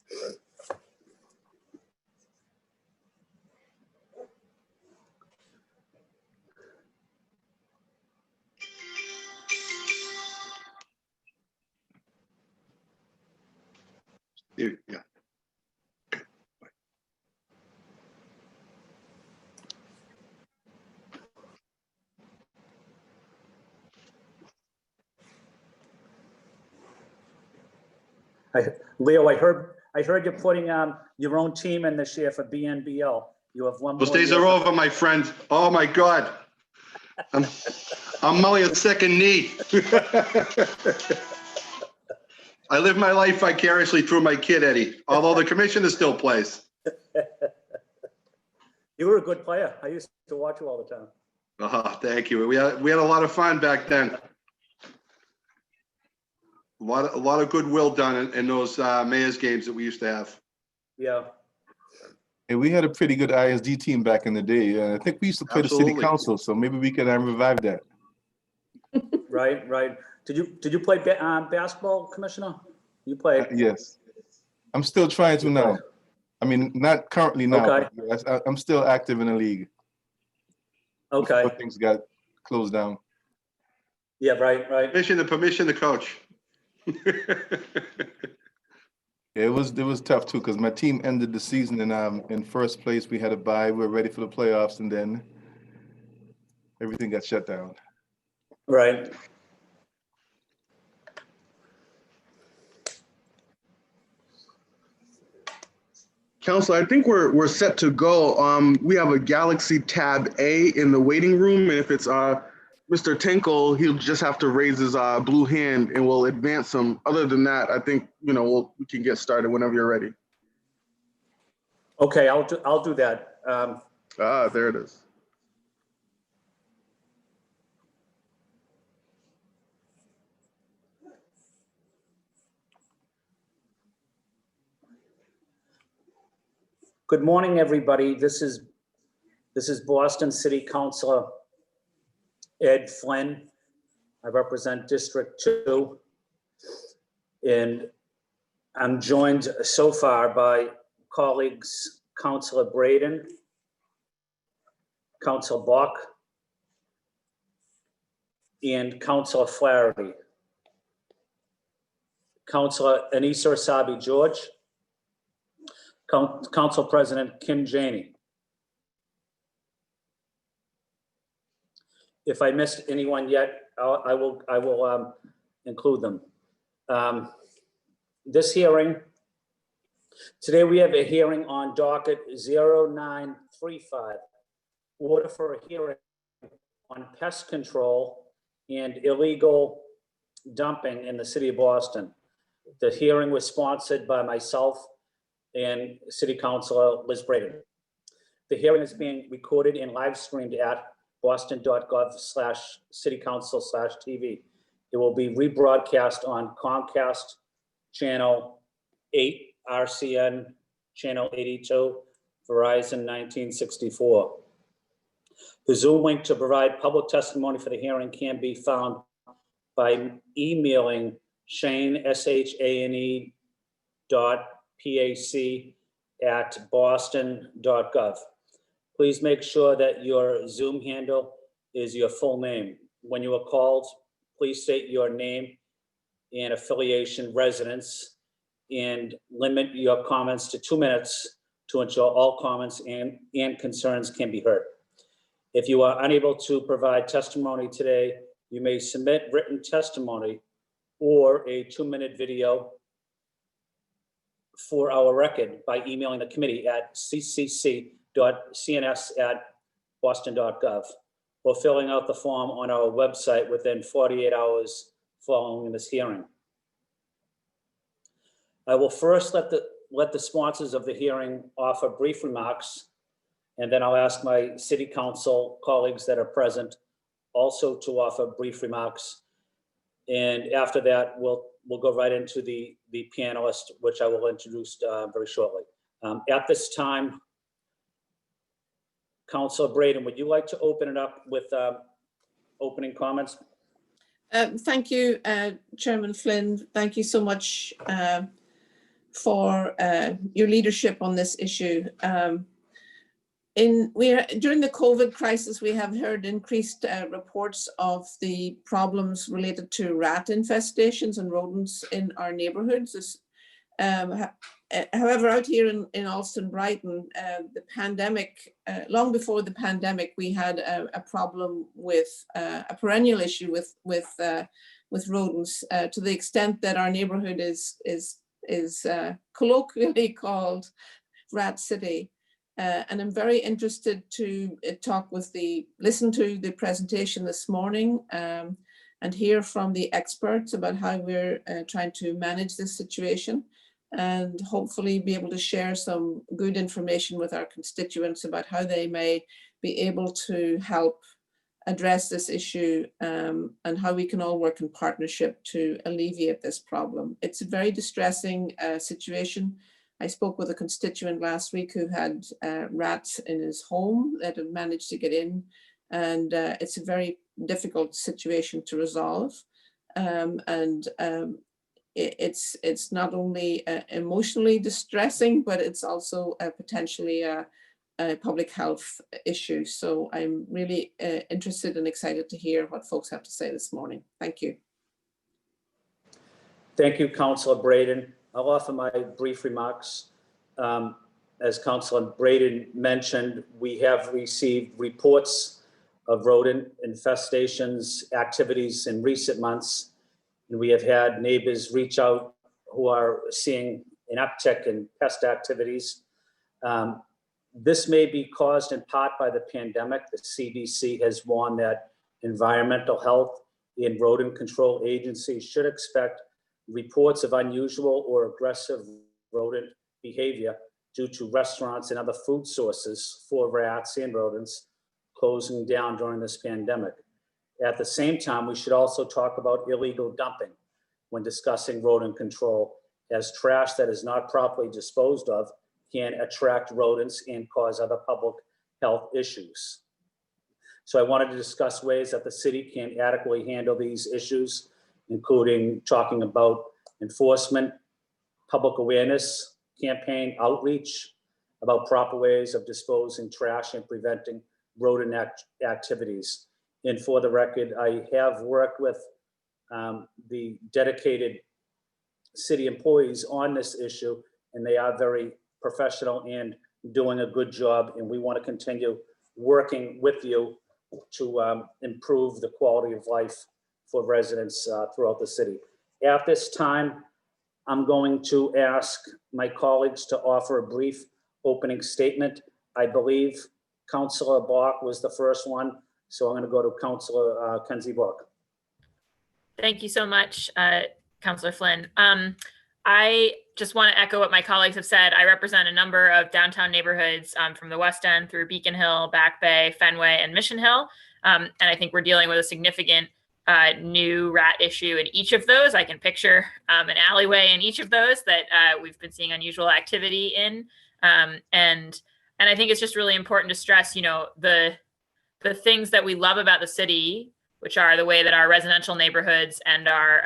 Yeah. Leo, I heard you're putting your own team in this year for BNBL. You have one Those more days year. are over, my friend. Oh my God. I'm only a second knee. I live my life vicariously through my kid, Eddie, although the commissioner still plays. You were a good player. I used to watch you all the time. Oh, thank you. We had a lot of fun back then. A lot of goodwill done in those mayor's games that we used to have. Yeah. And we had a pretty good ISD team back in the day. I think we used to play the Absolutely. city council, so maybe we can revive that. Right, right. Did you play basketball, Commissioner? You played. Yes. I'm still trying to now. I mean, not currently now. Okay. But I'm still active in the league. Okay. Before things got closed down. Yeah, right, right. Permission to coach. Yeah, it was tough too because my team ended the season in first place. We had a bye. We were ready for the playoffs, and then everything got shut down. Right. Council, I think we're set to go. We have a Galaxy Tab A in the waiting room, and if it's Mr. Tinkle, he'll just have to raise his blue hand, and we'll advance him. Other than that, I think we can get started whenever you're ready. Okay, I'll do that. There it is. Good morning, everybody. This is Boston City Councilor Ed Flynn. I represent District 2. And I'm joined so far by colleagues Councilor Braden, Councilor Bach, and Councilor Flaherty. Councilor Anissa Asabi George, Council President Kim Janey. If I missed anyone yet, I will include them. This hearing, today we have a hearing on docket 0935, order for a hearing on pest control and illegal dumping in the city of Boston. The hearing was sponsored by myself and City Councilor Liz Braden. The hearing is being recorded and live streamed at boston.gov/citycouncil/TV. It will be rebroadcast on Comcast Channel 8, RCN Channel 82, Verizon 1964. The Zoom link to provide public testimony for the hearing can be found by emailing Shane, SHANE .pac@boston.gov. Please make sure that your Zoom handle is your full name. When you are called, please state your name and affiliation, residence, and limit your comments to 2 minutes to ensure all comments and concerns can be heard. If you are unable to provide testimony today, you may submit written testimony or a 2-minute video for our record by emailing the committee at ccc.cns@boston.gov or filling out the form on our website within 48 hours following this hearing. I will first let the sponsors of the hearing offer brief remarks, and then I'll ask my city council colleagues that are present also to offer brief remarks. And after that, we'll go right into the panelist, which I will introduce very shortly. At this time, Councilor Braden, would you like to open it up with opening comments? Thank you, Chairman Flynn. Thank you so much for your leadership on this issue. During the COVID crisis, we have heard increased reports of the problems related to rat infestations and rodents in our neighborhoods. However, out here in Alston Brighton, the pandemic, long before the pandemic, we had a problem with a perennial issue with rodents, to the extent that our neighborhood is colloquially called Rat City. And I'm very interested to listen to the presentation this morning and hear from the experts about how we're trying to manage this situation, and hopefully be able to share some good information with our constituents about how they may be able to help address this issue, and how we can all work in partnership to alleviate this problem. It's a very distressing situation. I spoke with a constituent last week who had rats in his home that had managed to get in, and it's a very difficult situation to resolve. It's not only emotionally distressing, but it's also potentially a public health issue. So I'm really interested and excited to hear what folks have to say this morning. Thank you. Thank you, Councillor Braden. I'll offer my brief remarks. As Councillor Braden mentioned, we have received reports of rodent infestations activities in recent months. And we have had neighbors reach out who are seeing an uptick in pest activities. This may be caused in part by the pandemic. The CDC has warned that environmental health and rodent control agencies should expect reports of unusual or aggressive rodent behavior due to restaurants and other food sources for rats and rodents closing down during this pandemic. At the same time, we should also talk about illegal dumping when discussing rodent control, as trash that is not properly disposed of can attract rodents and cause other public health issues. So I wanted to discuss ways that the city can adequately handle these issues, including talking about enforcement, public awareness, campaign outreach, about proper ways of disposing trash and preventing rodent activities. And for the record, I have worked with the dedicated city employees on this issue, and they are very professional and doing a good job. And we want to continue working with you to improve the quality of life for residents throughout the city. At this time, I'm going to ask my colleagues to offer a brief opening statement. I believe Councillor Bach was the first one, so I'm going to go to Councillor Kenzie Bach. Thank you so much, Councillor Flynn. I just want to echo what my colleagues have said. I represent a number of downtown neighborhoods from the West End through Beacon Hill, Back Bay, Fenway, and Mission Hill. And I think we're dealing with a significant new rat issue in each of those. I can picture an alleyway in each of those that we've been seeing unusual activity in. And I think it's just really important to stress, you know, the things that we love about the city, which are the way that our residential neighborhoods and our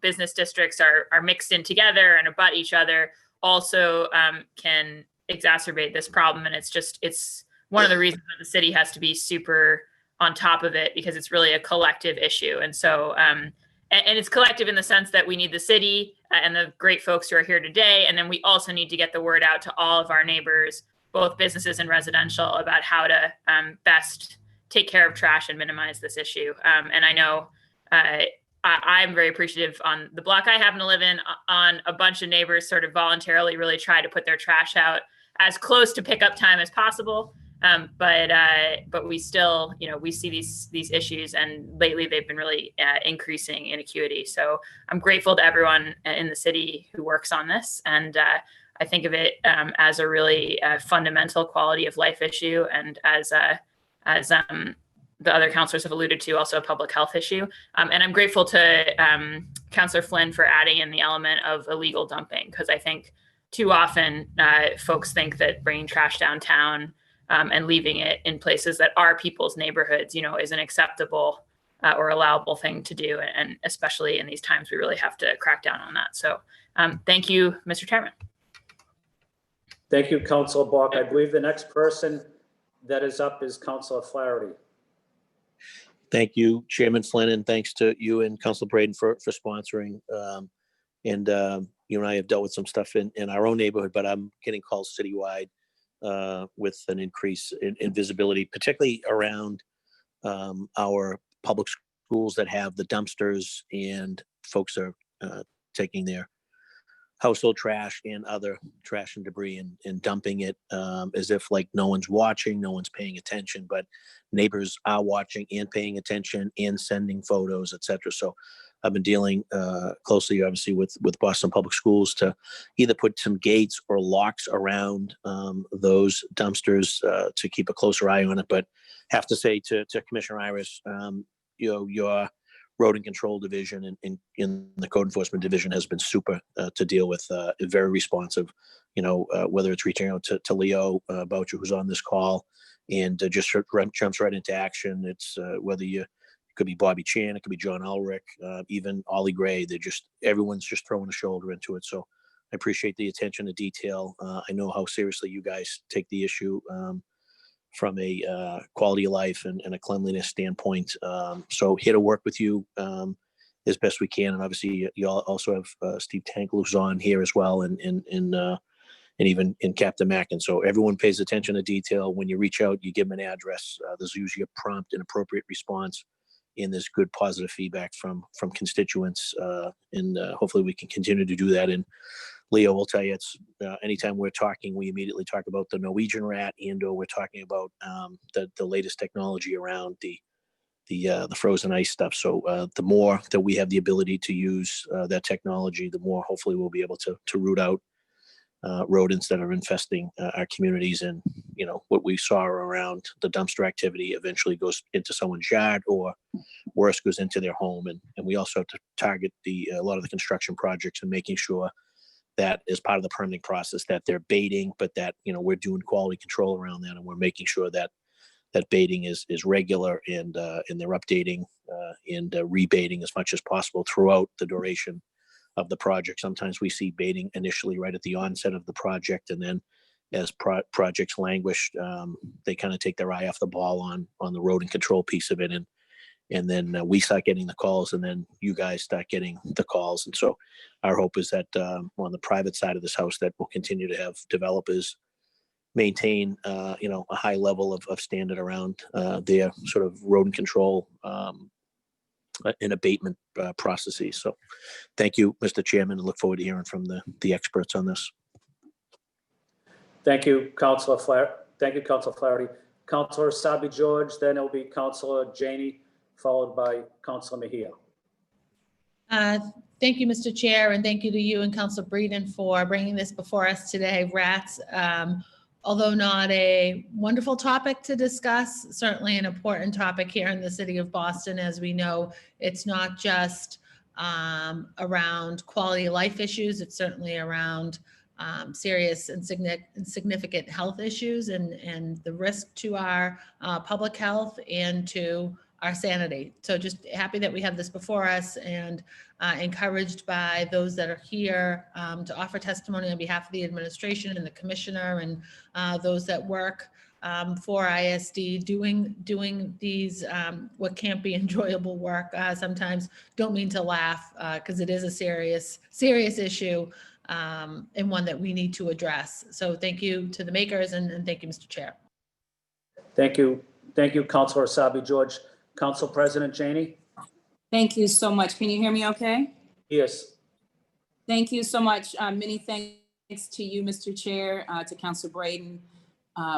business districts are mixed in together and abut each other, also can exacerbate this problem. And it's one of the reasons that the city has to be super on top of it, because it's really a collective issue. And so, and it's collective in the sense that we need the city and the great folks who are here today. And then we also need to get the word out to all of our neighbors, both businesses and residential, about how to best take care of trash and minimize this issue. And I know I'm very appreciative on the block I happen to live in, on a bunch of neighbors sort of voluntarily really try to put their trash out as close to pickup time as possible. But we still, we see these issues, and lately they've been really increasing in acuity. So I'm grateful to everyone in the city who works on this. And I think of it as a really fundamental quality of life issue, and as the other councillors have alluded to, also a public health issue. And I'm grateful to Councillor Flynn for adding in the element of illegal dumping, because I think too often folks think that bringing trash downtown and leaving it in places that are people's neighborhoods, is an acceptable or allowable thing to do. And especially in these times, we really have to crack down on that. So Thank you, Mr. Chairman. Thank you, Councilor Bach. I believe the next person that is up is Councilor Flaherty. Thank you, Chairman Flynn, and thanks to you and Council Braden for sponsoring. You and I have dealt with some stuff in our own neighborhood, but I'm getting calls citywide with an increase in visibility, particularly around our public schools that have the dumpsters, and folks are taking their household trash and other trash and debris and dumping it as if like no one's watching, no one's paying attention, but neighbors are watching and paying attention and sending photos, etc. So I've been dealing closely, obviously, with Boston Public Schools to either put some gates or locks around those dumpsters to keep a closer eye on it. But have to say to Commissioner Iris, your road and control division and in the code enforcement division has been super to deal with, very responsive, whether it's reaching out to Leo Boucher, who's on this call, and just jumps right into action. It's whether it could be Bobby Chan, it could be John Ulrich, even Ollie Gray. Everyone's just throwing a shoulder into it. So I appreciate the attention to detail. I know how seriously you guys take the issue from a quality of life and a cleanliness standpoint. So here to work with you as best we can. And obviously you all also have Steve Tankle, who's on here as well, and even in Captain Mack. And so everyone pays attention to detail. When you reach out, you give them an address. There's usually a prompt and appropriate response, and there's good positive feedback from constituents. And hopefully we can continue to do that. And Leo will tell you, it's anytime we're talking, we immediately talk about the Norwegian rat, and/or we're talking about the latest technology around the frozen ice stuff. So the more that we have the ability to use that technology, the more hopefully we'll be able to root out rodents that are infesting our communities. And what we saw around the dumpster activity eventually goes into someone's yard, or worse, goes into their home. And we also have to target a lot of the construction projects and making sure that as part of the permitting process that they're baiting, but that we're doing quality control around that, and we're making sure that baiting is regular, and they're updating and rebaiting as much as possible throughout the duration of the project. Sometimes we see baiting initially right at the onset of the project, and then as projects languish, they kind of take their eye off the ball on the road and control piece of it, and then we start getting the calls, and then you guys start getting the calls. And so our hope is that on the private side of this house, that we'll continue to have developers maintain a high level of standard around their sort of road and control and abatement processes. So thank you, Mr. Chairman, and look forward to hearing from the experts on this. Thank you, Councilor Flaherty. Thank you, Councilor Flaherty. Councilor Sabi George, then it'll be Councilor Janey, followed by Councilor Mejia. Thank you, Mr. Chair, and thank you to you and Councilor Breeden for bringing this before us today. Rats, although not a wonderful topic to discuss, certainly an important topic here in the city of Boston. As we know, it's not just around quality of life issues, it's certainly around serious and significant health issues and the risk to our public health and to our sanity. So just happy that we have this before us, and encouraged by those that are here to offer testimony on behalf of the administration and the commissioner, and those that work for ISD doing these what can't be enjoyable work sometimes. Don't mean to laugh because it is a serious issue, and one that we need to address. So thank you to the makers, and thank you, Mr. Chair. Thank you, Councilor Sabi George. Council President Janey? Thank you so much. Can you hear me okay? Yes. Thank you so much. Many thanks to you, Mr. Chair, to Councilor Braden.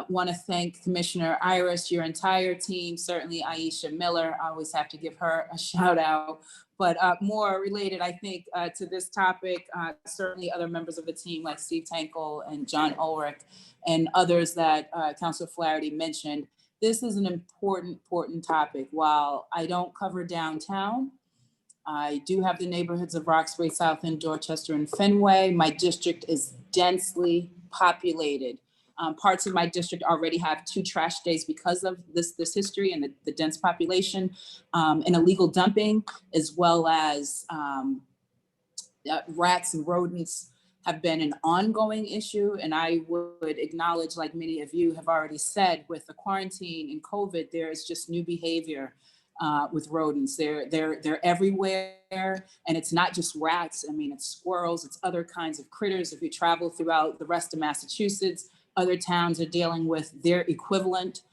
Want to thank Commissioner Iris, your entire team, certainly Aisha Miller. I always have to give her a shout out. But more related, I think, to this topic, certainly other members of the team like Steve Tankle and John Ulrich and others that Councilor Flaherty mentioned. This is an important topic. While I don't cover downtown, I do have the neighborhoods of Roxbury, South End, Dorchester, and Fenway. My district is densely populated. Parts of my district already have 2 trash days because of this history and the dense population, and illegal dumping, as well as rats and rodents have been an ongoing issue. And I would acknowledge, like many of you have already said, with the quarantine and COVID, there is just new behavior with rodents. They're everywhere, and it's not just rats. I mean, it's squirrels, it's other kinds of critters. If you travel throughout the rest of Massachusetts, other towns are dealing with their equivalent,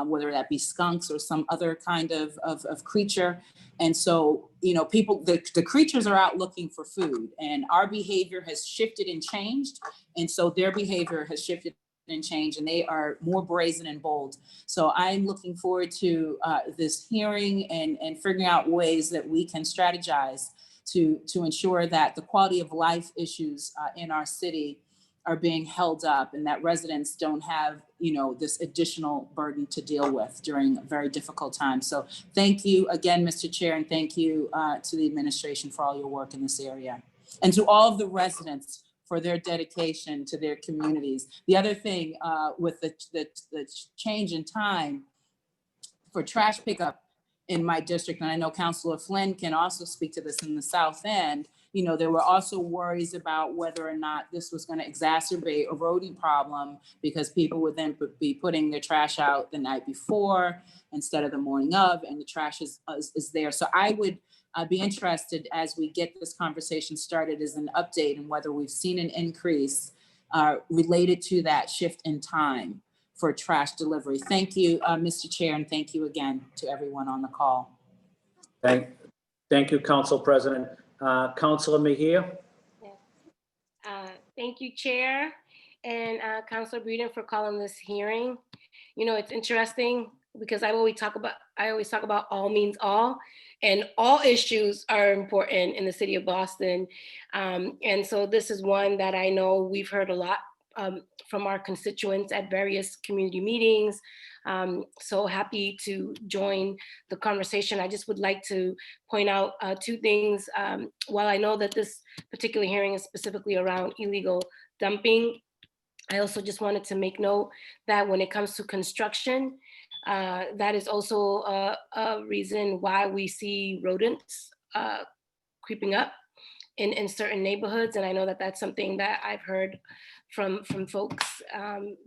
whether that be skunks or some other kind of creature. And so, you know, people, the creatures are out looking for food, and our behavior has shifted and changed. And so their behavior has shifted and changed, and they are more brazen and bold. So I'm looking forward to this hearing and figuring out ways that we can strategize to ensure that the quality of life issues in our city are being held up, and that residents don't have, you know, this additional burden to deal with during a very difficult time. So thank you again, Mr. Chair, and thank you to the administration for all your work in this area, and to all of the residents for their dedication to their communities. The other thing with the change in time for trash pickup in my district, and I know Councilor Flynn can also speak to this in the South End, you know, there were also worries about whether or not this was going to exacerbate a rodent problem, because people would then be putting their trash out the night before instead of the morning of, and the trash is there. So I would be interested, as we get this conversation started, as an update on whether we've seen an increase related to that shift in time for trash delivery. Thank you, Mr. Chair, and thank you again to everyone on the call. Thank you, Council President. Councilor Mejia? Thank you, Chair, and Councilor Breeden for calling this hearing. You know, it's interesting because I always talk about all means all, and all issues are important in the city of Boston. And so this is one that I know we've heard a lot from our constituents at various community meetings. So happy to join the conversation. I just would like to point out two things. While I know that this particular hearing is specifically around illegal dumping, I also just wanted to make note that when it comes to construction, that is also a reason why we see rodents creeping up in certain neighborhoods. And I know that that's something that I've heard from folks,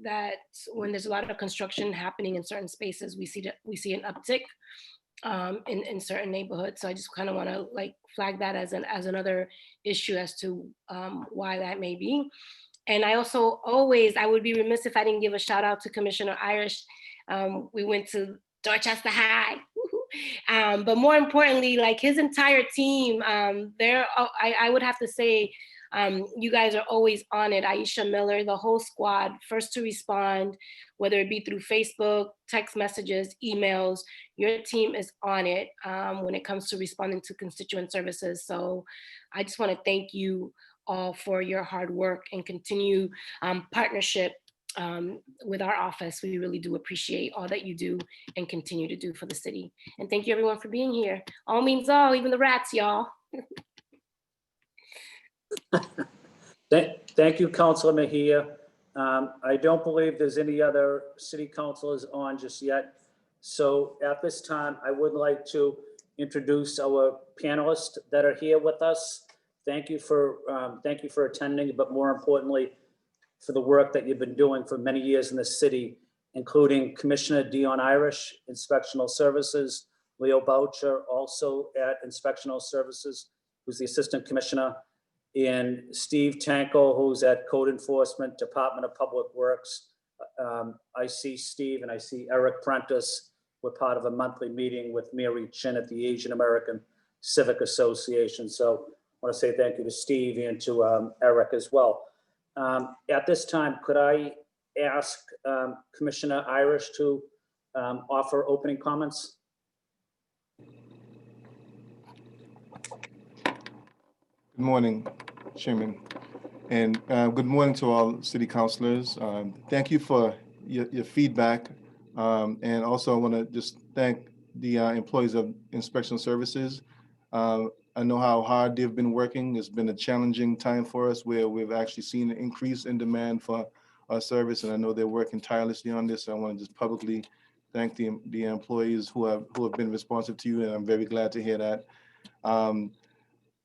that when there's a lot of construction happening in certain spaces, we see an uptick in certain neighborhoods. So I just kind of want to like flag that as another issue as to why that may be. And I also I would be remiss if I didn't give a shout out to Commissioner Irish. We went to Dorchester High. But more importantly, like his entire team, I would have to say, you guys are always on it. Aisha Miller, the whole squad, first to respond, whether it be through Facebook, text messages, emails, your team is on it when it comes to responding to constituent services. So I just want to thank you all for your hard work and continue partnership with our office. We really do appreciate all that you do and continue to do for the city. And thank you everyone for being here. All means all, even the rats, y'all. Thank you, Councilor Mejia. I don't believe there's any other city councilors on just yet. So at this time, I would like to introduce our panelists that are here with us. Thank you for attending, but more importantly, for the work that you've been doing for many years in the city, including Commissioner Dion Irish, Inspectional Services, Leo Boucher, also at Inspectional Services, who's the Assistant Commissioner, and Steve Tanko, who's at Code Enforcement, Department of Public Works. I see Steve and I see Eric Prentice. We're part of a monthly meeting with Mary Chin at the Asian American Civic Association. So I want to say thank you to Steve and to Eric as well. At this time, could I ask Commissioner Irish to offer opening comments? Good morning, Chairman, and good morning to all city councilors. Thank you for your feedback, and also I want to just thank the employees of Inspection Services. I know how hard they've been working. It's been a challenging time for us where we've actually seen an increase in demand for our service, and I know they're working tirelessly on this. So I want to just publicly thank the employees who have been responsive to you, and I'm very glad to hear that.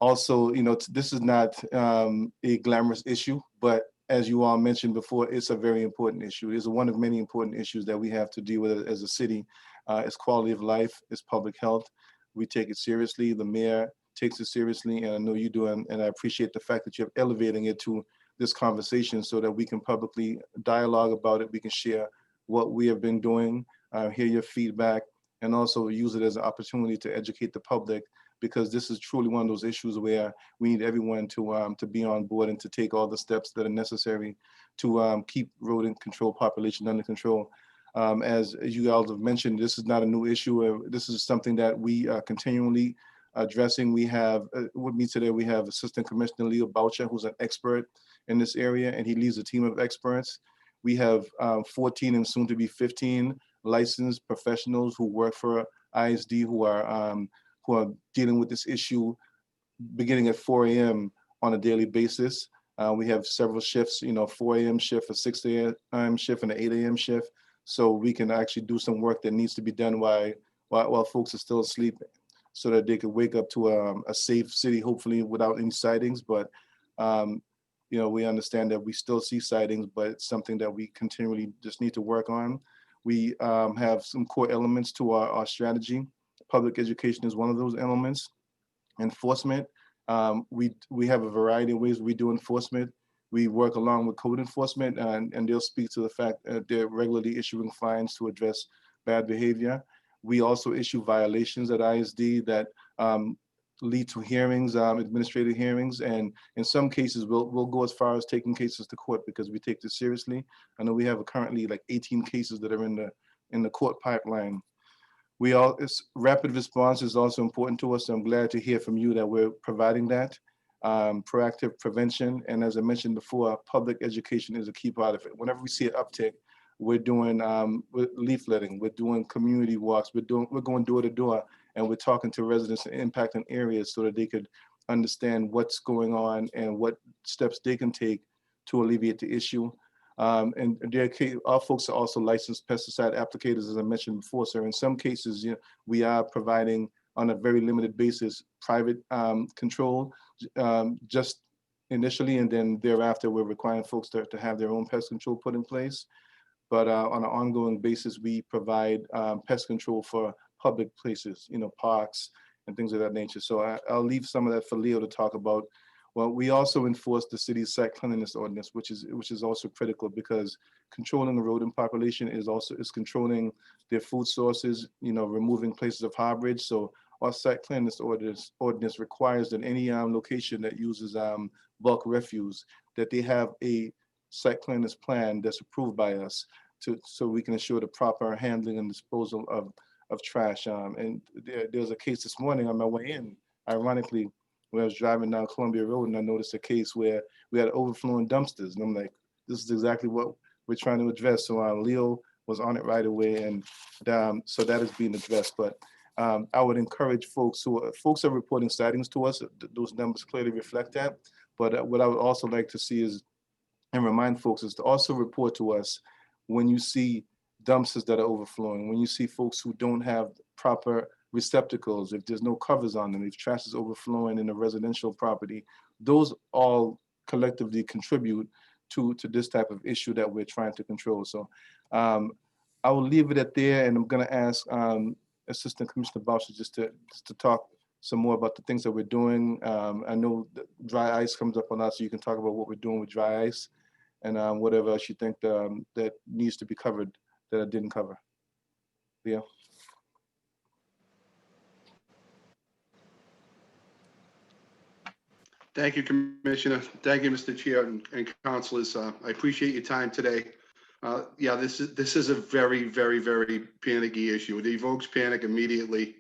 Also, this is not a glamorous issue, but as you all mentioned before, it's a very important issue. It's one of many important issues that we have to deal with as a city. It's quality of life, it's public health. We take it seriously. The mayor takes it seriously, and I know you do, and I appreciate the fact that you're elevating it to this conversation so that we can publicly dialogue about it. We can share what we have been doing, hear your feedback, and also use it as an opportunity to educate the public, because this is truly one of those issues where we need everyone to be on board and to take all the steps that are necessary to keep rodent control population under control. As you all have mentioned, this is not a new issue. This is something that we are continually addressing. We have, with me today, we have Assistant Commissioner Leo Boucher, who's an expert in this area, and he leads a team of experts. We have 14 and soon to be 15 licensed professionals who work for ISD who are dealing with this issue beginning at 4 a.m. on a daily basis. We have several shifts, 4 a.m. shift, a 6 a.m. shift, and an 8 a.m. shift. So we can actually do some work that needs to be done while folks are still asleep, so that they could wake up to a safe city, hopefully without any sightings. But we understand that we still see sightings, but it's something that we continually just need to work on. We have some core elements to our strategy. Public education is one of those elements. Enforcement, we have a variety of ways we do enforcement. We work along with code enforcement, and they'll speak to the fact that they're regularly issuing fines to address bad behavior. We also issue violations at ISD that lead to hearings, administrative hearings, and in some cases we'll go as far as taking cases to court because we take this seriously. I know we have currently like 18 cases that are in the court pipeline. Rapid response is also important to us. So I'm glad to hear from you that we're providing that. Proactive prevention, and as I mentioned before, public education is a key part of it. Whenever we see an uptick, we're doing leafletting, we're doing community walks, we're going door to door, and we're talking to residents in impacted areas so that they could understand what's going on and what steps they can take to alleviate the issue. And our folks are also licensed pesticide applicators, as I mentioned before. So in some cases, we are providing on a very limited basis private control just initially, and then thereafter we're requiring folks to have their own pest control put in place. But on an ongoing basis, we provide pest control for public places, parks and things of that nature. So I'll leave some of that for Leo to talk about. Well, we also enforce the city's site cleanliness ordinance, which is also critical, because controlling the rodent population is controlling their food sources, removing places of harborage. So our site cleanliness ordinance requires that any location that uses bulk refuse, that they have a site cleanliness plan that's approved by us so we can ensure the proper handling and disposal of trash. And there was a case this morning on my way in, ironically, when I was driving down Columbia Road, and I noticed a case where we had overflowing dumpsters. And I'm like, this is exactly what we're trying to address. So Leo was on it right away, and so that is being addressed. But I would encourage folks are reporting sightings to us. Those numbers clearly reflect that. But what I would also like to see is, and remind folks, is to also report to us when you see dumpsters that are overflowing, when you see folks who don't have proper receptacles, if there's no covers on them, if trash is overflowing in a residential property. Those all collectively contribute to this type of issue that we're trying to control. So I will leave it at there, and I'm going to ask Assistant Commissioner Boucher just to talk some more about the things that we're doing. I know that dry ice comes up on us, so you can talk about what we're doing with dry ice and whatever else you think that needs to be covered that I didn't cover. Leo. Thank you, Commissioner. Thank you, Mr. Chair and councilors. I appreciate your time today. Yeah, this is a very, very, very panicky issue. It evokes panic immediately.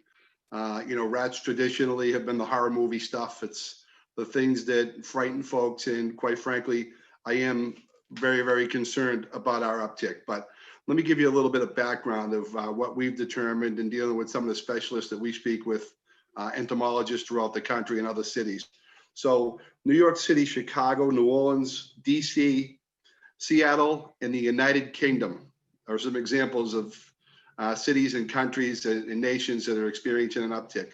Rats traditionally have been the horror movie stuff. It's the things that frighten folks, and quite frankly, I am very, very concerned about our uptick. But let me give you a little bit of background of what we've determined in dealing with some of the specialists that we speak with, entomologists throughout the country and other cities. So New York City, Chicago, New Orleans, DC, Seattle, and the United Kingdom are some examples of cities and countries and nations that are experiencing an uptick.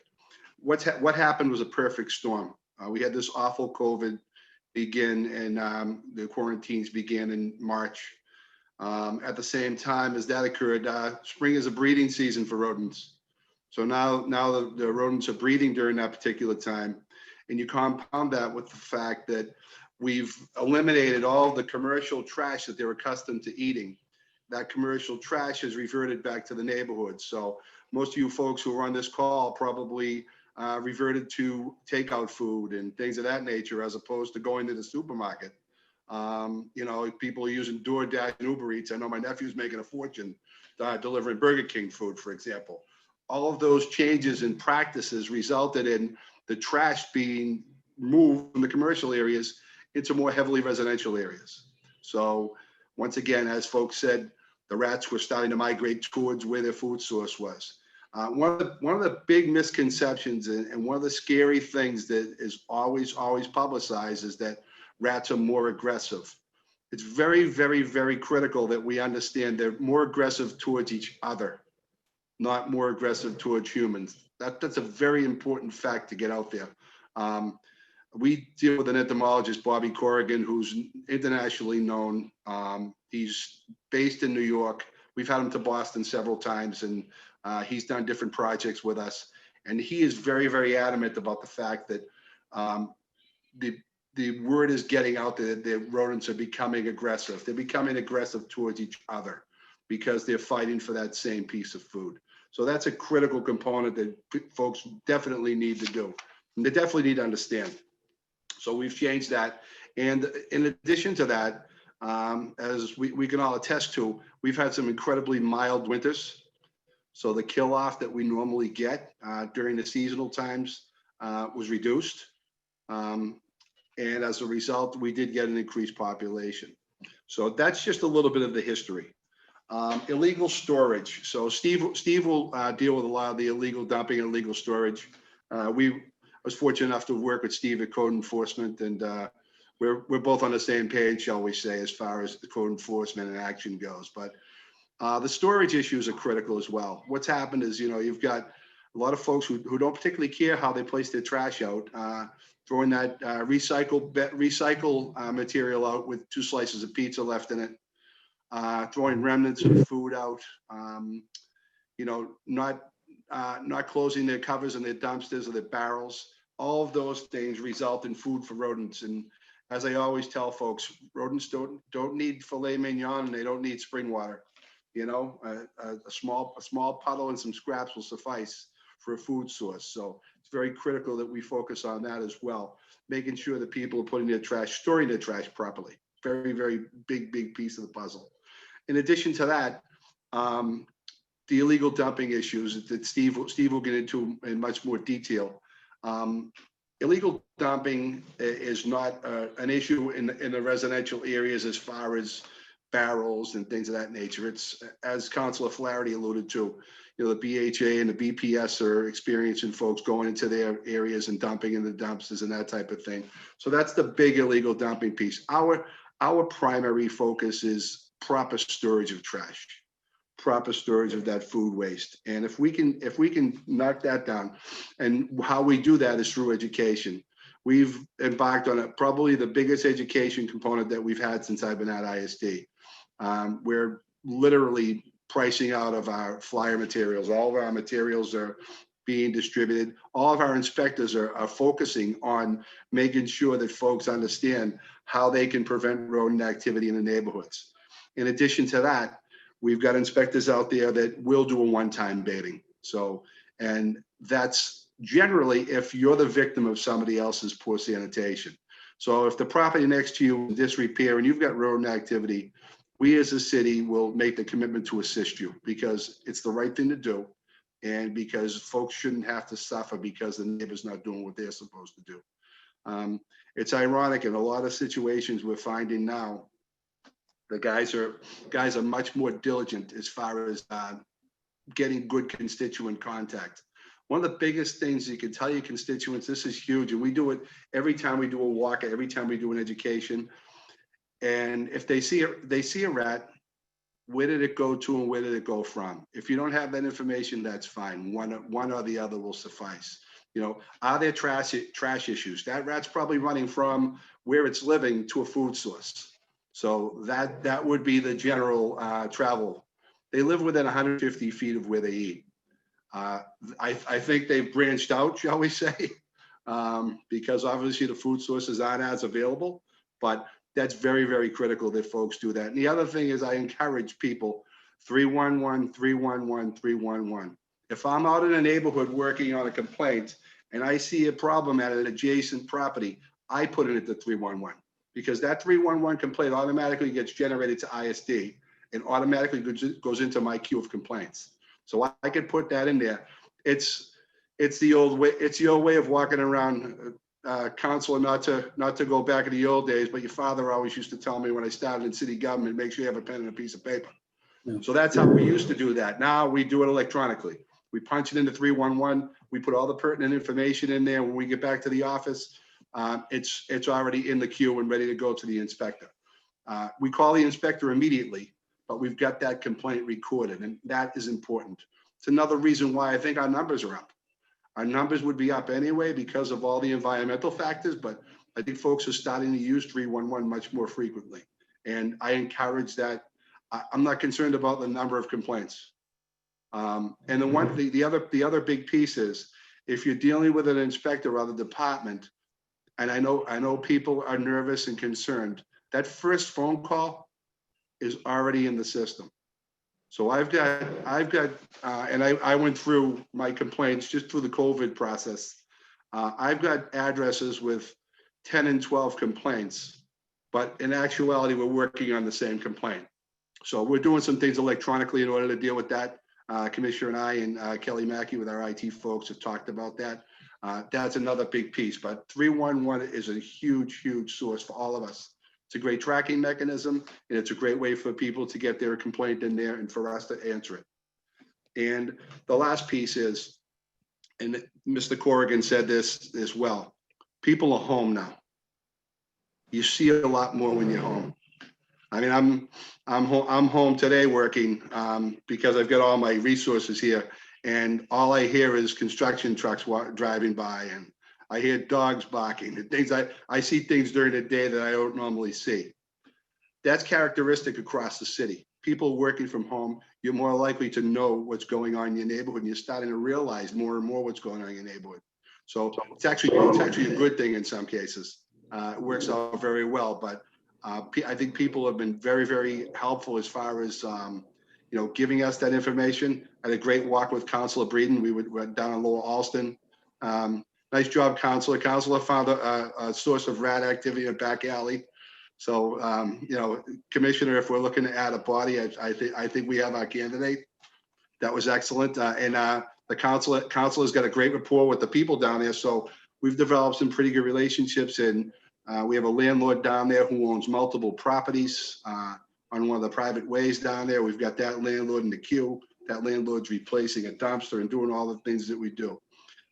What happened was a perfect storm. We had this awful COVID begin, and the quarantines began in March. At the same time as that occurred, spring is a breeding season for rodents. So now the rodents are breeding during that particular time. And you compound that with the fact that we've eliminated all the commercial trash that they're accustomed to eating. That commercial trash has reverted back to the neighborhood. So most of you folks who are on this call probably reverted to takeout food and things of that nature, as opposed to going to the supermarket. You know, people are using DoorDash and Uber Eats. I know my nephew's making a fortune delivering Burger King food, for example. All of those changes in practices resulted in the trash being moved from the commercial areas into more heavily residential areas. So once again, as folks said, the rats were starting to migrate towards where their food source was. One of the big misconceptions and one of the scary things that is always publicized is that rats are more aggressive. It's very, very, very critical that we understand they're more aggressive towards each other, not more aggressive towards humans. That's a very important fact to get out there. We deal with an entomologist, Bobby Corrigan, who's internationally known. He's based in New York. We've had him to Boston several times, and he's done different projects with us. And he is very, very adamant about the fact that the word is getting out there that the rodents are becoming aggressive. They're becoming aggressive towards each other because they're fighting for that same piece of food. So that's a critical component that folks definitely need to do. And they definitely need to understand. So we've changed that. And in addition to that, as we can all attest to, we've had some incredibly mild winters. So the kill off that we normally get during the seasonal times was reduced. And as a result, we did get an increased population. So that's just a little bit of the history. Illegal storage. So Steve will deal with a lot of the illegal dumping and illegal storage. I was fortunate enough to work with Steve at Code Enforcement, and we're both on the same page, shall we say, as far as the code enforcement and action goes. But the storage issues are critical as well. What's happened is, you know, you've got a lot of folks who don't particularly care how they place their trash out, throwing that recycle material out with 2 slices of pizza left in it, throwing remnants of food out, you know, not closing their covers in their dumpsters or their barrels. All of those things result in food for rodents. And as I always tell folks, rodents don't need filet mignon, and they don't need spring water. You know, a small puddle and some scraps will suffice for a food source. So it's very critical that we focus on that as well, making sure that people are putting their trash, storing their trash properly. Very, very big piece of the puzzle. In addition to that, the illegal dumping issues that Steve will get into in much more detail. Illegal dumping is not an issue in the residential areas as far as barrels and things of that nature. It's, as Councilor Flaherty alluded to, you know, the BHA and the BPS are experiencing folks going into their areas and dumping in the dumpsters and that type of thing. So that's the big illegal dumping piece. Our primary focus is proper storage of trash, proper storage of that food waste. And if we can knock that down, and how we do that is through education. We've embarked on probably the biggest education component that we've had since I've been at ISD. We're literally pricing out of our flyer materials. All of our materials are being distributed. All of our inspectors are focusing on making sure that folks understand how they can prevent rodent activity in the neighborhoods. In addition to that, we've got inspectors out there that will do a one-time baiting. So, and that's generally if you're the victim of somebody else's poor sanitation. So if the property next to you is disrepair and you've got rodent activity, we as a city will make the commitment to assist you because it's the right thing to do. And because folks shouldn't have to suffer because the neighbor's not doing what they're supposed to do. It's ironic in a lot of situations we're finding now, the guys are much more diligent as far as getting good constituent contact. One of the biggest things you can tell your constituents, this is huge, and we do it every time we do a walk, every time we do an education. And if they see a rat, where did it go to and where did it go from? If you don't have that information, that's fine. One or the other will suffice. Are there trash issues? That rat's probably running from where it's living to a food source. So that would be the general travel. They live within 150 feet of where they eat. I think they've branched out, shall we say, because obviously the food sources aren't as available, but that's very, very critical that folks do that. And the other thing is I encourage people, 311, 311, 311. If I'm out in a neighborhood working on a complaint and I see a problem at an adjacent property, I put it into 311 because that 311 complaint automatically gets generated to ISD and automatically goes into my queue of complaints. So I could put that in there. It's the old way. It's the old way of walking around, Counselor, not to go back in the old days, but your father always used to tell me when I started in city government, make sure you have a pen and a piece of paper. Yeah. So that's how we used to do that. Now we do it electronically. We punch it into 311. We put all the pertinent information in there. When we get back to the office, it's already in the queue and ready to go to the inspector. We call the inspector immediately, but we've got that complaint recorded, and that is important. It's another reason why I think our numbers are up. Our numbers would be up anyway because of all the environmental factors, but I think folks are starting to use 311 much more frequently. And I encourage that. I'm not concerned about the number of complaints. And the other big piece is if you're dealing with an inspector or the department, and I know people are nervous and concerned, that first phone call is already in the system. So I've got, and I went through my complaints just through the COVID process. I've got addresses with 10 and 12 complaints, but in actuality, we're working on the same complaint. So we're doing some things electronically in order to deal with that. Commissioner and I and Kelly Mackey with our IT folks have talked about that. That's another big piece, but 311 is a huge, huge source for all of us. It's a great tracking mechanism, and it's a great way for people to get their complaint in there and for us to answer it. And the last piece is, and Mr. Corrigan said this as well, people are home now. You see a lot more when you're home. I mean, I'm home today working because I've got all my resources here, and all I hear is construction trucks driving by, and I hear dogs barking and things. I see things during the day that I don't normally see. That's characteristic across the city. People working from home, you're more likely to know what's going on in your neighborhood, and you're starting to realize more and more what's going on in your neighborhood. So it's actually a good thing in some cases. It works out very well, but I think people have been very, very helpful as far as giving us that information. I had a great walk with Councilor Breeden. We went down in Lower Alston. Nice job, Councilor. Councilor found a source of rat activity in a back alley. So, Commissioner, if we're looking to add a body, I think we have our candidate. That was excellent. And the councilor's got a great rapport with the people down there. So we've developed some pretty good relationships, and we have a landlord down there who owns multiple properties on one of the private ways down there. We've got that landlord in the queue. That landlord's replacing a dumpster and doing all the things that we do.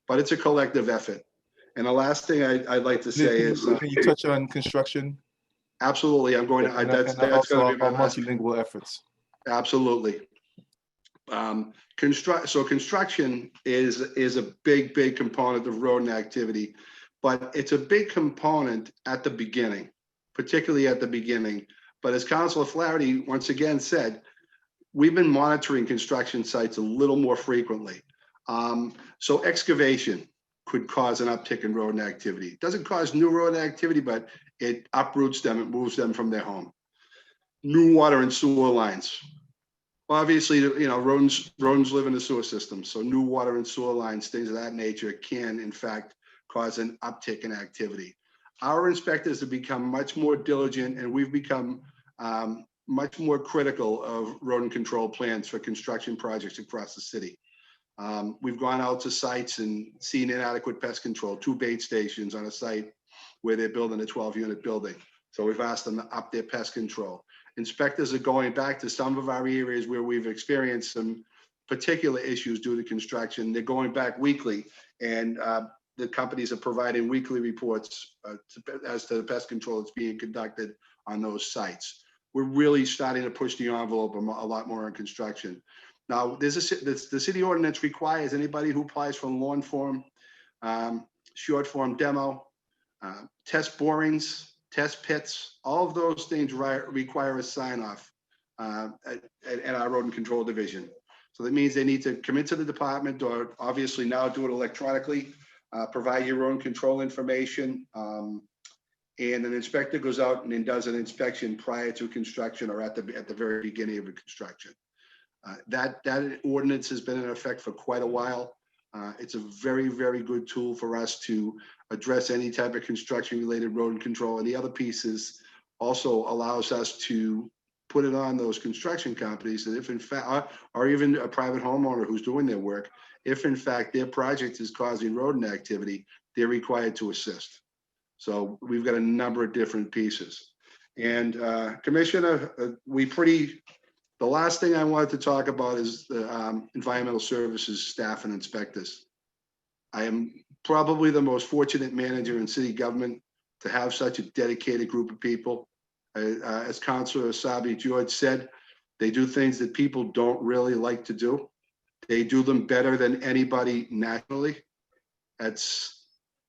But it's a collective effort. And the last thing I'd like to say is, can you touch on construction? Absolutely, I'm going to. That's also going to be our my last. multilingual efforts. Absolutely. Construction is a big component of rodent activity, but it's a big component at the beginning, particularly at the beginning. But as Councilor Flaherty once again said, we've been monitoring construction sites a little more frequently. So excavation could cause an uptick in rodent activity. It doesn't cause new rodent activity, but it uproots them, it moves them from their home. New water and sewer lines. Obviously, rodents live in the sewer system. So new water and sewer lines, things of that nature can in fact cause an uptick in activity. Our inspectors have become much more diligent, and we've become much more critical of rodent control plans for construction projects across the city. We've gone out to sites and seen inadequate pest control, 2 bait stations on a site where they're building a 12-unit building. So we've asked them to up their pest control. Inspectors are going back to some of our areas where we've experienced some particular issues due to construction. They're going back weekly, and the companies are providing weekly reports as to the pest control that's being conducted on those sites. We're really starting to push the envelope a lot more on construction. Now, the city ordinance requires anybody who applies for a lawn form short form demo, test borings, test pits, all of those things require a sign off at our road and control division. So that means they need to come into the department, or obviously now do it electronically, provide your own control information. And an inspector goes out and then does an inspection prior to construction or at the very beginning of a construction. That ordinance has been in effect for quite a while. It's a very, very good tool for us to address any type of construction related road and control. And the other piece is also allows us to put it on those construction companies that if in fact, or even a private homeowner who's doing their work, if in fact their project is causing rodent activity, they're required to assist. So we've got a number of different pieces. And Commissioner, the last thing I wanted to talk about is the environmental services staff and inspectors. I am probably the most fortunate manager in city government to have such a dedicated group of people. As Councilor Asabi George said, they do things that people don't really like to do. They do them better than anybody nationally.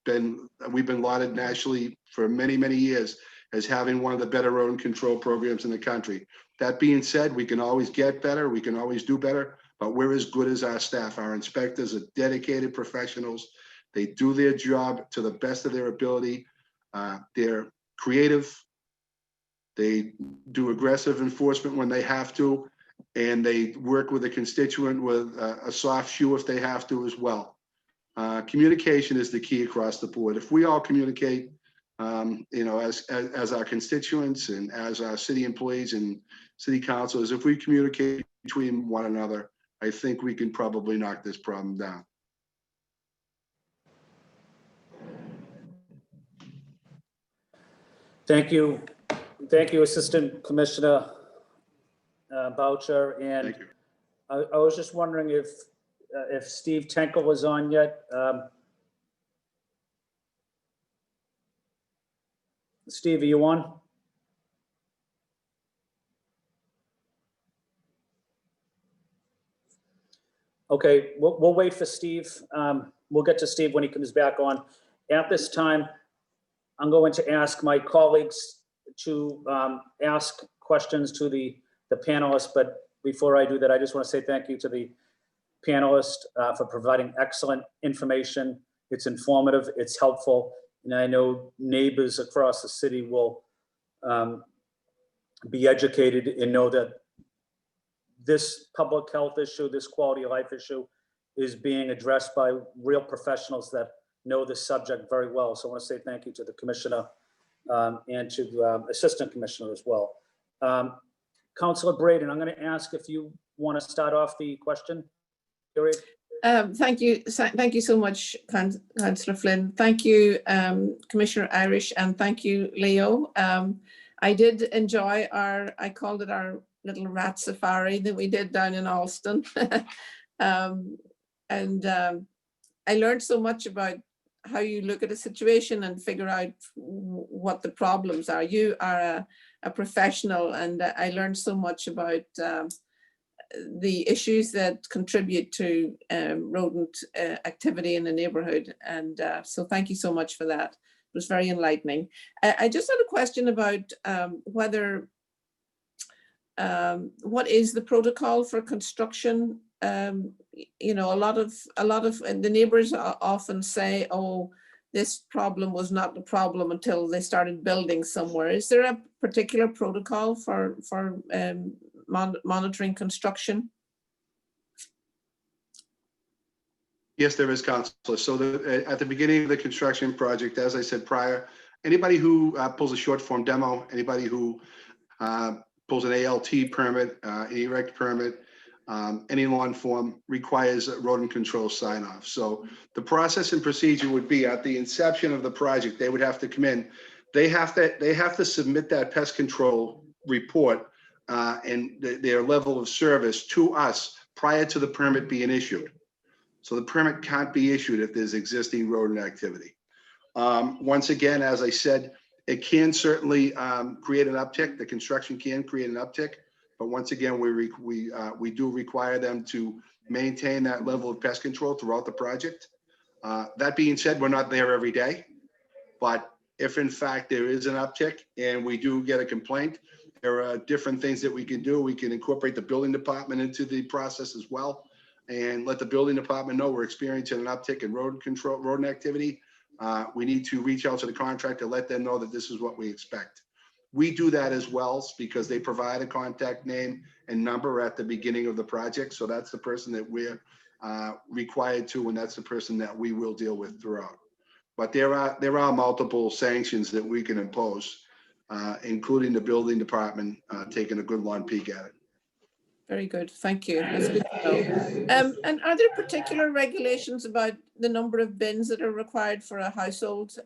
We've been lauded nationally for many, many years as having one of the better road and control programs in the country. That being said, we can always get better, we can always do better, but we're as good as our staff. Our inspectors are dedicated professionals. They do their job to the best of their ability. They're creative. They do aggressive enforcement when they have to, and they work with a constituent with a soft shoe if they have to as well. Communication is the key across the board. If we all communicate, as our constituents and as our city employees and city councilors, if we communicate between one another, I think we can probably knock this problem down. Thank you. Thank you, Assistant Commissioner Boucher. And Thank you. I was just wondering if Steve Tenkel was on yet. Steve, are you on? Okay, we'll wait for Steve. We'll get to Steve when he comes back on. At this time, I'm going to ask my colleagues to ask questions to the panelists. But before I do that, I just want to say thank you to the panelists for providing excellent information. It's informative, it's helpful. And I know neighbors across the city will be educated and know that this public health issue, this quality of life issue is being addressed by real professionals that know the subject very well. So I want to say thank you to the commissioner and to the assistant commissioner as well. Councilor Braden, I'm going to ask if you want to start off the question period. Thank you so much, Councillor Flynn. Thank you, Commissioner Irish, and thank you, Leo. I did enjoy I called it our little rat safari that we did down in Alston. I learned so much about how you look at a situation and figure out what the problems are. You are a professional, and I learned so much about the issues that contribute to rodent activity in the neighborhood. And so thank you so much for that. It was very enlightening. I just had a question about whether, what is the protocol for construction? You know, a lot of the neighbors often say, oh, this problem was not the problem until they started building somewhere. Is there a particular protocol for monitoring construction? Yes, there is, Councilor. So at the beginning of the construction project, as I said prior, anybody who pulls a short form demo, anybody who pulls an ALT permit, an erect permit, any lawn form requires a rodent control sign off. So the process and procedure would be at the inception of the project, they would have to come in. They have to submit that pest control report and their level of service to us prior to the permit being issued. So the permit can't be issued if there's existing rodent activity. Once again, as I said, it can certainly create an uptick. The construction can create an uptick, but once again, we do require them to maintain that level of pest control throughout the project. That being said, we're not there every day, but if in fact there is an uptick and we do get a complaint, there are different things that we can do. We can incorporate the building department into the process as well and let the building department know we're experiencing an uptick in road activity. We need to reach out to the contractor, let them know that this is what we expect. We do that as well because they provide a contact name and number at the beginning of the project. So that's the person that we're required to, and that's the person that we will deal with throughout. But there are multiple sanctions that we can impose, including the building department taking a good long peek at it. Very good. Thank you. That's good to know. And are there particular regulations about the number of bins that are required for a household?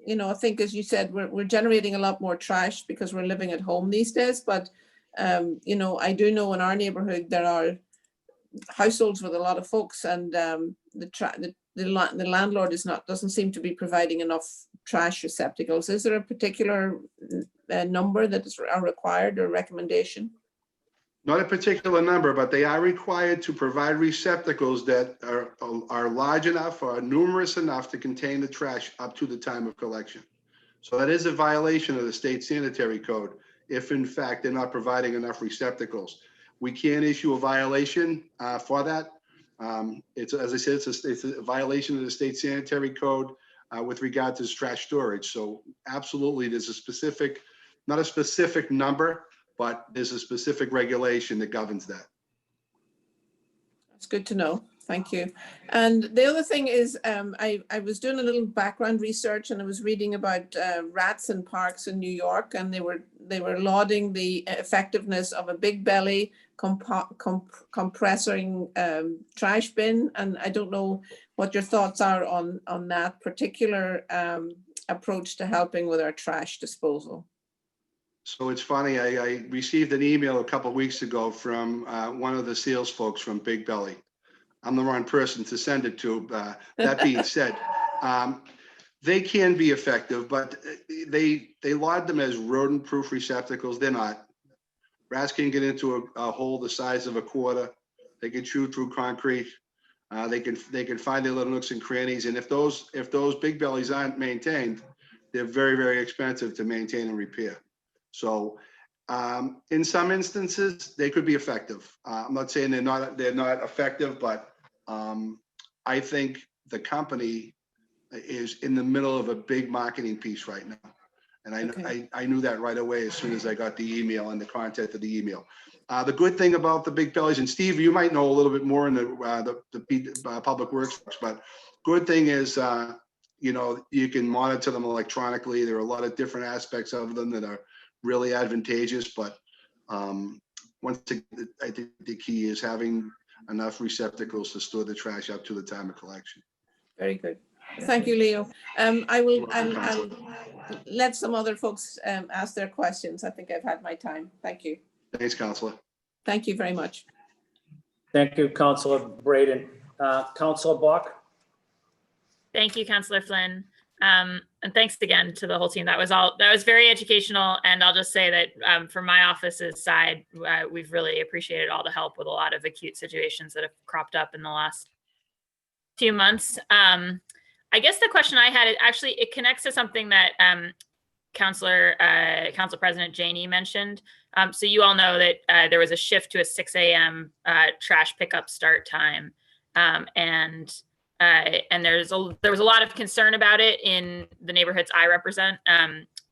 You know, I think, as you said, we're generating a lot more trash because we're living at home these days. But, you know, I do know in our neighborhood there are households with a lot of folks, and the landlord doesn't seem to be providing enough trash receptacles. Is there a particular number that are required or recommendation? Not a particular number, but they are required to provide receptacles that are large enough or numerous enough to contain the trash up to the time of collection. So that is a violation of the state sanitary code if in fact they're not providing enough receptacles. We can issue a violation for that. It's, as I said, it's a violation of the state sanitary code with regard to trash storage. So absolutely, there's a specific, not a specific number, but there's a specific regulation that governs that. That's good to know. Thank you. And the other thing is, I was doing a little background research, and I was reading about rats in parks in New York, and they were lauding the effectiveness of a big belly compressing trash bin. And I don't know what your thoughts are on that particular approach to helping with our trash disposal. So it's funny, I received an email a couple of weeks ago from one of the sales folks from Big Belly. I'm the wrong person to send it to. That being said, they can be effective, but they laud them as rodent-proof receptacles. They're not. Rats can get into a hole the size of a quarter. They can chew through concrete. They can find their little nooks and crannies. And if those big bellies aren't maintained, they're very, very expensive to maintain and repair. So in some instances, they could be effective. I'm not saying they're not effective, but I think the company is in the middle of a big marketing piece right now. And I knew that right away as soon as I got the email and the content of the email. The good thing about the big bellies, and Steve, you might know a little bit more in the public works, but good thing is, you know, you can monitor them electronically. There are a lot of different aspects of them that are really advantageous, but once again, I think the key is having enough receptacles to store the trash up to the time of collection. Very good. Thank you, Leo. I'll let some other folks ask their questions. I think I've had my time. Thank you. Thanks, Councillor. Thank you very much. Thank you, Councillor Braden. Councillor Bach? Thank you, Councillor Flynn. And thanks again to the whole team. That was very educational. And I'll just say that from my office's side, we've really appreciated all the help with a lot of acute situations that have cropped up in the last few months. I guess the question I had, it connects to something that Council President Janey mentioned. So you all know that there was a shift to a 6 a.m. Trash pickup start time. And there was a lot of concern about it in the neighborhoods I represent,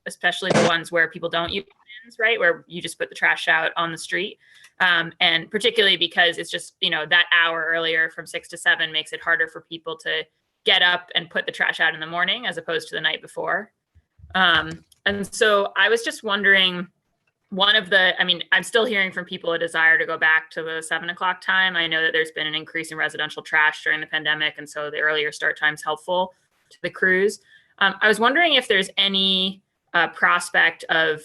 especially the ones where people don't use bins, right? Where you just put the trash out on the street. And particularly because it's just, you know, that hour earlier from 6 to 7 makes it harder for people to get up and put the trash out in the morning as opposed to the night before. And so I was just wondering, I'm still hearing from people a desire to go back to the 7 o'clock time. I know that there's been an increase in residential trash during the pandemic, and so the earlier start time is helpful to the crews. I was wondering if there's any prospect of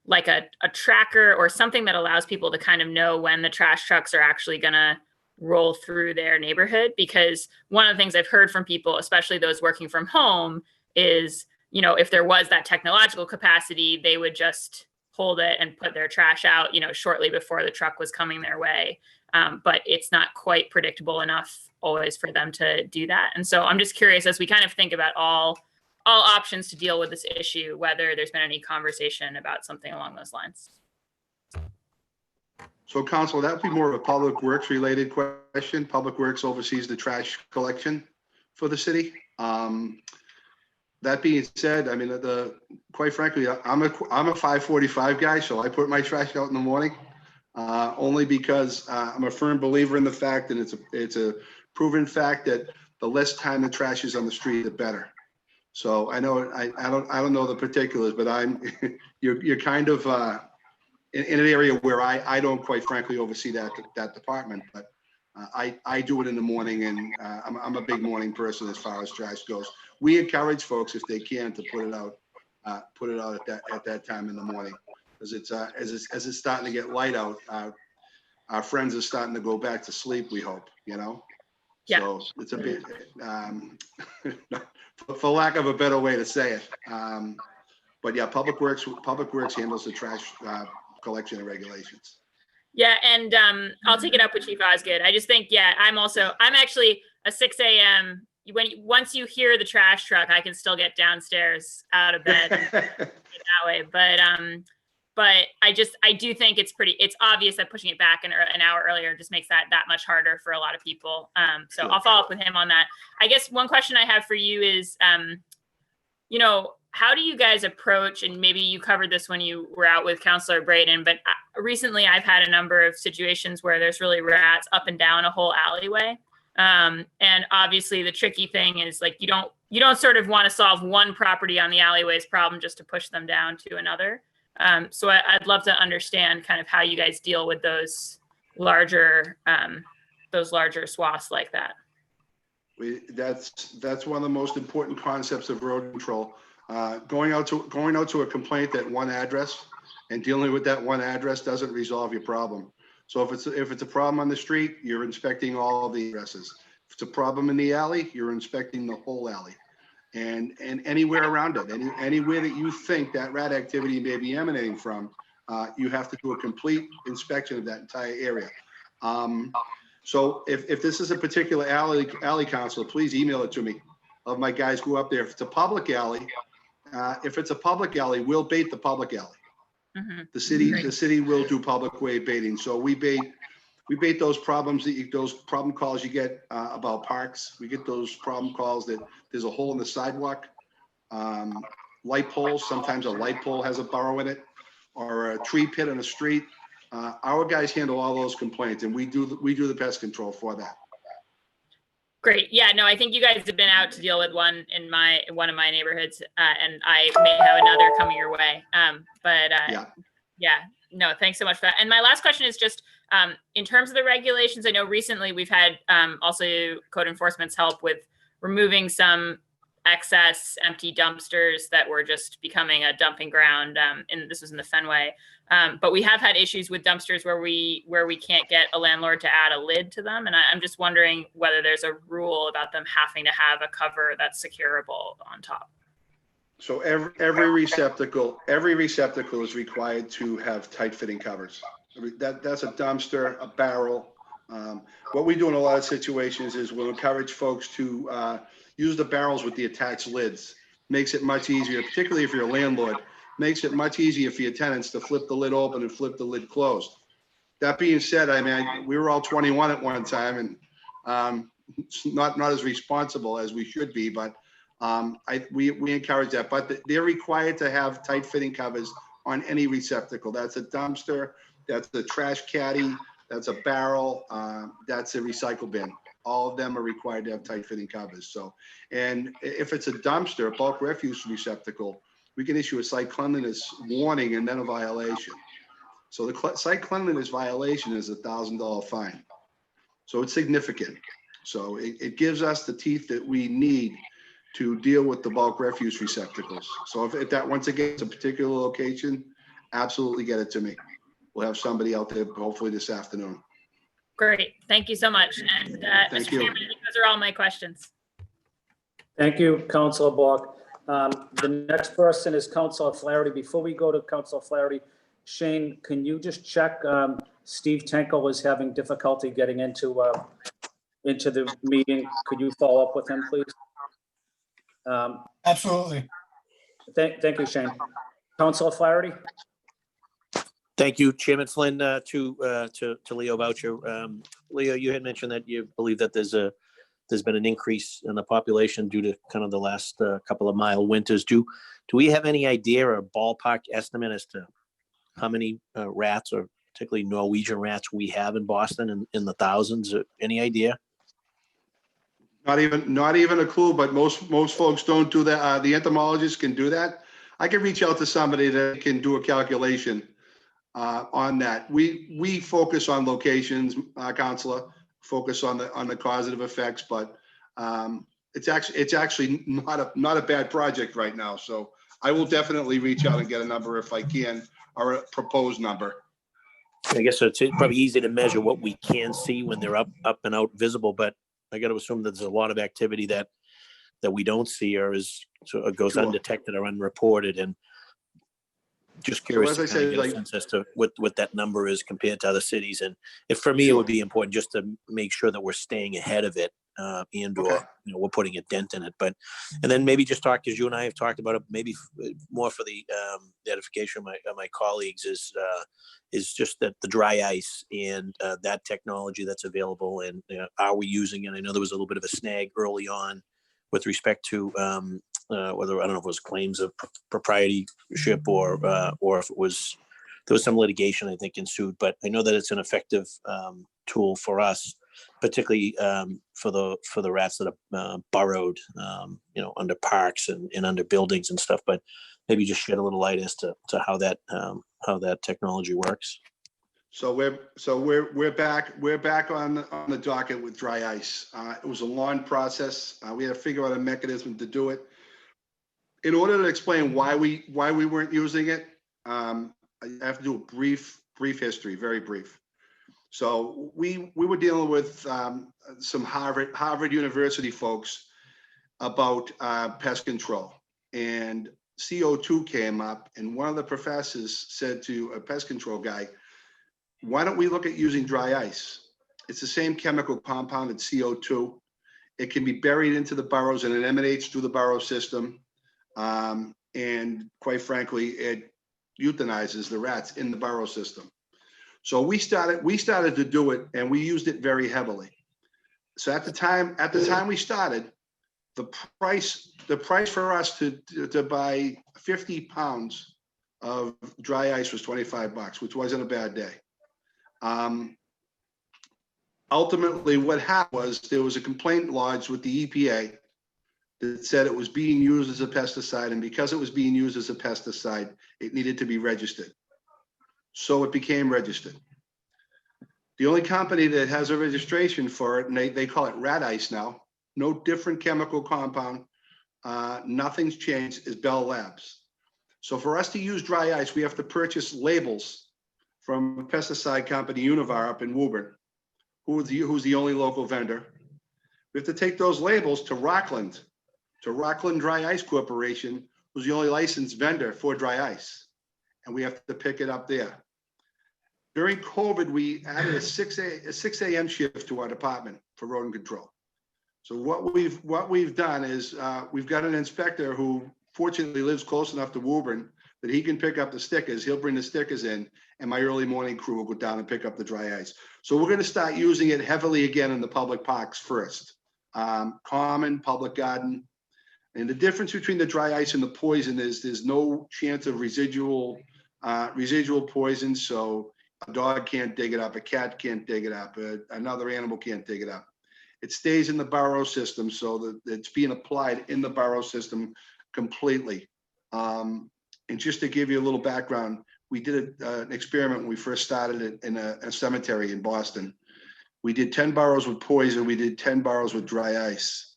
like a tracker or something that allows people to kind of know when the trash trucks are actually gonna roll through their neighborhood, because one of the things I've heard from people, especially those working from home, is, you know, if there was that technological capacity, they would just hold it and put their trash out, you know, shortly before the truck was coming their way. But it's not quite predictable enough always for them to do that. And so I'm just curious, as we kind of think about all options to deal with this issue, whether there's been any conversation about something along those lines. So Council, that would be more of a Public Works related question. Public Works oversees the trash collection for the city. That being said, I mean, quite frankly, I'm a 5:45 guy, so I put my trash out in the morning, only because I'm a firm believer in the fact, and it's a proven fact, that the less time the trash is on the street, the better. So I know I don't know the particulars, but you're kind of in an area where I don't, quite frankly, oversee that department, but I do it in the morning, and I'm a big morning person as far as trash goes. We encourage folks, if they can, to put it out at that time in the morning, because it's as it's starting to get light out, our friends are starting to go back to sleep, we hope, you know. Yeah. So it's a bit, for lack of a better way to say it. But yeah, Public Works handles the trash collection and regulations. Yeah, and I'll take it up with Chief Osgood. I just think, yeah, I'm actually a 6 a.m. Once you hear the trash truck, I can still get downstairs out of bed that way. But I do think it's obvious that pushing it back an hour earlier just makes that much harder for a lot of people. So Sure. I'll follow up with him on that. I guess one question I have for you is, how do you guys approach, and maybe you covered this when you were out with Councilor Braden, but recently I've had a number of situations where there's really rats up and down a whole alleyway. And obviously the tricky thing is, like, you don't sort of want to solve one property on the alleyway's problem just to push them down to another. So I'd love to understand kind of how you guys deal with those larger swaths like that. That's one of the most important concepts of road control. Going out to a complaint at one address and dealing with that one address doesn't resolve your problem. So if it's a problem on the street, you're inspecting all the addresses. If it's a problem in the alley, you're inspecting the whole alley, and anywhere around it, anywhere that you think that rat activity may be emanating from, you have to do a complete inspection of that entire area. So if this is a particular alley, Council, please email it to me. Of my guys go up there. If it's a public alley, we'll bait the public alley. Mm-hmm. The city will do public way baiting. So we bait those problem calls you get about parks. We get those problem calls that there's a hole in the sidewalk, light poles. Sometimes a light pole has a burrow in it, or a tree pit in a street. Our guys handle all those complaints, and we do the pest control for that. Great. Yeah, no, I think you guys have been out to deal with one in one of my neighborhoods, and I may have another coming your way. Yeah, no, thanks so much for that. And my last question is just, in terms of the regulations, I know recently we've had also code enforcement's help with removing some excess empty dumpsters that were just becoming a dumping ground. And this was in the Fenway. But we have had issues with dumpsters where we can't get a landlord to add a lid to them. And I'm just wondering whether there's a rule about them having to have a cover that's securable on top. So every receptacle is required to have tight fitting covers. That's a dumpster, a barrel. What we do in a lot of situations is we'll encourage folks to use the barrels with the attached lids. Makes it much easier, particularly if you're a landlord. Makes it much easier for your tenants to flip the lid open and flip the lid closed. That being said, I mean, we were all 21 at one time, and not as responsible as we should be, but we encourage that. But they're required to have tight fitting covers on any receptacle. That's a dumpster, that's a trash caddy, that's a barrel, that's a recycle bin. All of them are required to have tight fitting covers. So, and if it's a dumpster, a bulk refuse receptacle, we can issue a site cleanliness warning and then a violation. So the site cleanliness violation is a $1,000 fine. So it's significant. So it gives us the teeth that we need to deal with the bulk refuse receptacles. So if that, once again, it's a particular location, absolutely get it to me. We'll have somebody out there hopefully this afternoon. Great. Thank you so much. And Thank Mr. you. Chairman, I think those are all my questions. Thank you, Councilor Bork. The next person is Councilor Flaherty. Before we go to Councilor Flaherty, Shane, can you just check, Steve Tinkle is having difficulty getting into into the meeting, could you follow up with him, please? Absolutely. Thank you, Shane. Councilor Flaherty? Thank you, Chairman Flynn, to Leo Boucher. Leo, you had mentioned that you believe that there's been an increase in the population due to kind of the last couple of mild winters. Do we have any idea or ballpark estimate as to how many rats, or particularly Norwegian rats, we have in Boston in the thousands? Any idea? Not even a clue, but most folks don't do that. The entomologists can do that. I can reach out to somebody that can do a calculation on that. We focus on locations, Counselor, focus on the causative effects, but it's actually not a bad project right now. So I will definitely reach out and get a number if I can, or a proposed number. I guess it's probably easy to measure what we can see when they're up and out visible, but I got to assume that there's a lot of activity that we don't see or goes Sure. undetected or unreported. And just curious So as to I kind of said, get a sense as to what that number is compared to other cities. And if for me, it would be important just to make sure that we're staying ahead of it, and Okay. or we're putting a dent in it. And then maybe just talk, as you and I have talked about it, maybe more for the edification of my colleagues, is just that the dry ice and that technology that's available, and are we using it? I know there was a little bit of a snag early on with respect to whether, I don't know if it was claims of proprietorship or if it was, there was some litigation I think ensued, but I know that it's an effective tool for us, particularly for the rats that are burrowed, under parks and under buildings and stuff. But maybe just shed a little light as to how that technology works. So we're back on the docket with dry ice. It was a long process. We had to figure out a mechanism to do it. In order to explain why we weren't using it, I have to do a brief history, very brief. So we were dealing with some Harvard University folks about pest control, and CO2 came up, and one of the professors said to a pest control guy, why don't we look at using dry ice? It's the same chemical compound as CO2. It can be buried into the burrows and it emanates through the burrow system. And quite frankly, it euthanizes the rats in the burrow system. So we started to do it, and we used it very heavily. So at the time we started, the price for us to buy 50 pounds of dry ice was $25, which wasn't a bad day. Ultimately, what happened was there was a complaint lodged with the EPA that said it was being used as a pesticide, and because it was being used as a pesticide, it needed to be registered. So it became registered. The only company that has a registration for it, and they call it rat ice now, no different chemical compound, nothing's changed, is Bell Labs. So for us to use dry ice, we have to purchase labels from a pesticide company, Univar, up in Woburn, who's the only local vendor. We have to take those labels to Rockland Dry Ice Corporation, who's the only licensed vendor for dry ice. And we have to pick it up there. During COVID, we added a 6 a.m. shift to our department for rodent control. So what we've done is we've got an inspector who fortunately lives close enough to Woburn that he can pick up the stickers. He'll bring the stickers in, and my early morning crew will go down and pick up the dry ice. So we're going to start using it heavily again in the public parks first. Common, public garden. And the difference between the dry ice and the poison is there's no chance of residual poison. So a dog can't dig it up, a cat can't dig it up, another animal can't dig it up. It stays in the burrow system, so that it's being applied in the burrow system completely. And just to give you a little background, we did an experiment when we first started it in a cemetery in Boston. We did 10 burrows with poison. We did 10 burrows with dry ice.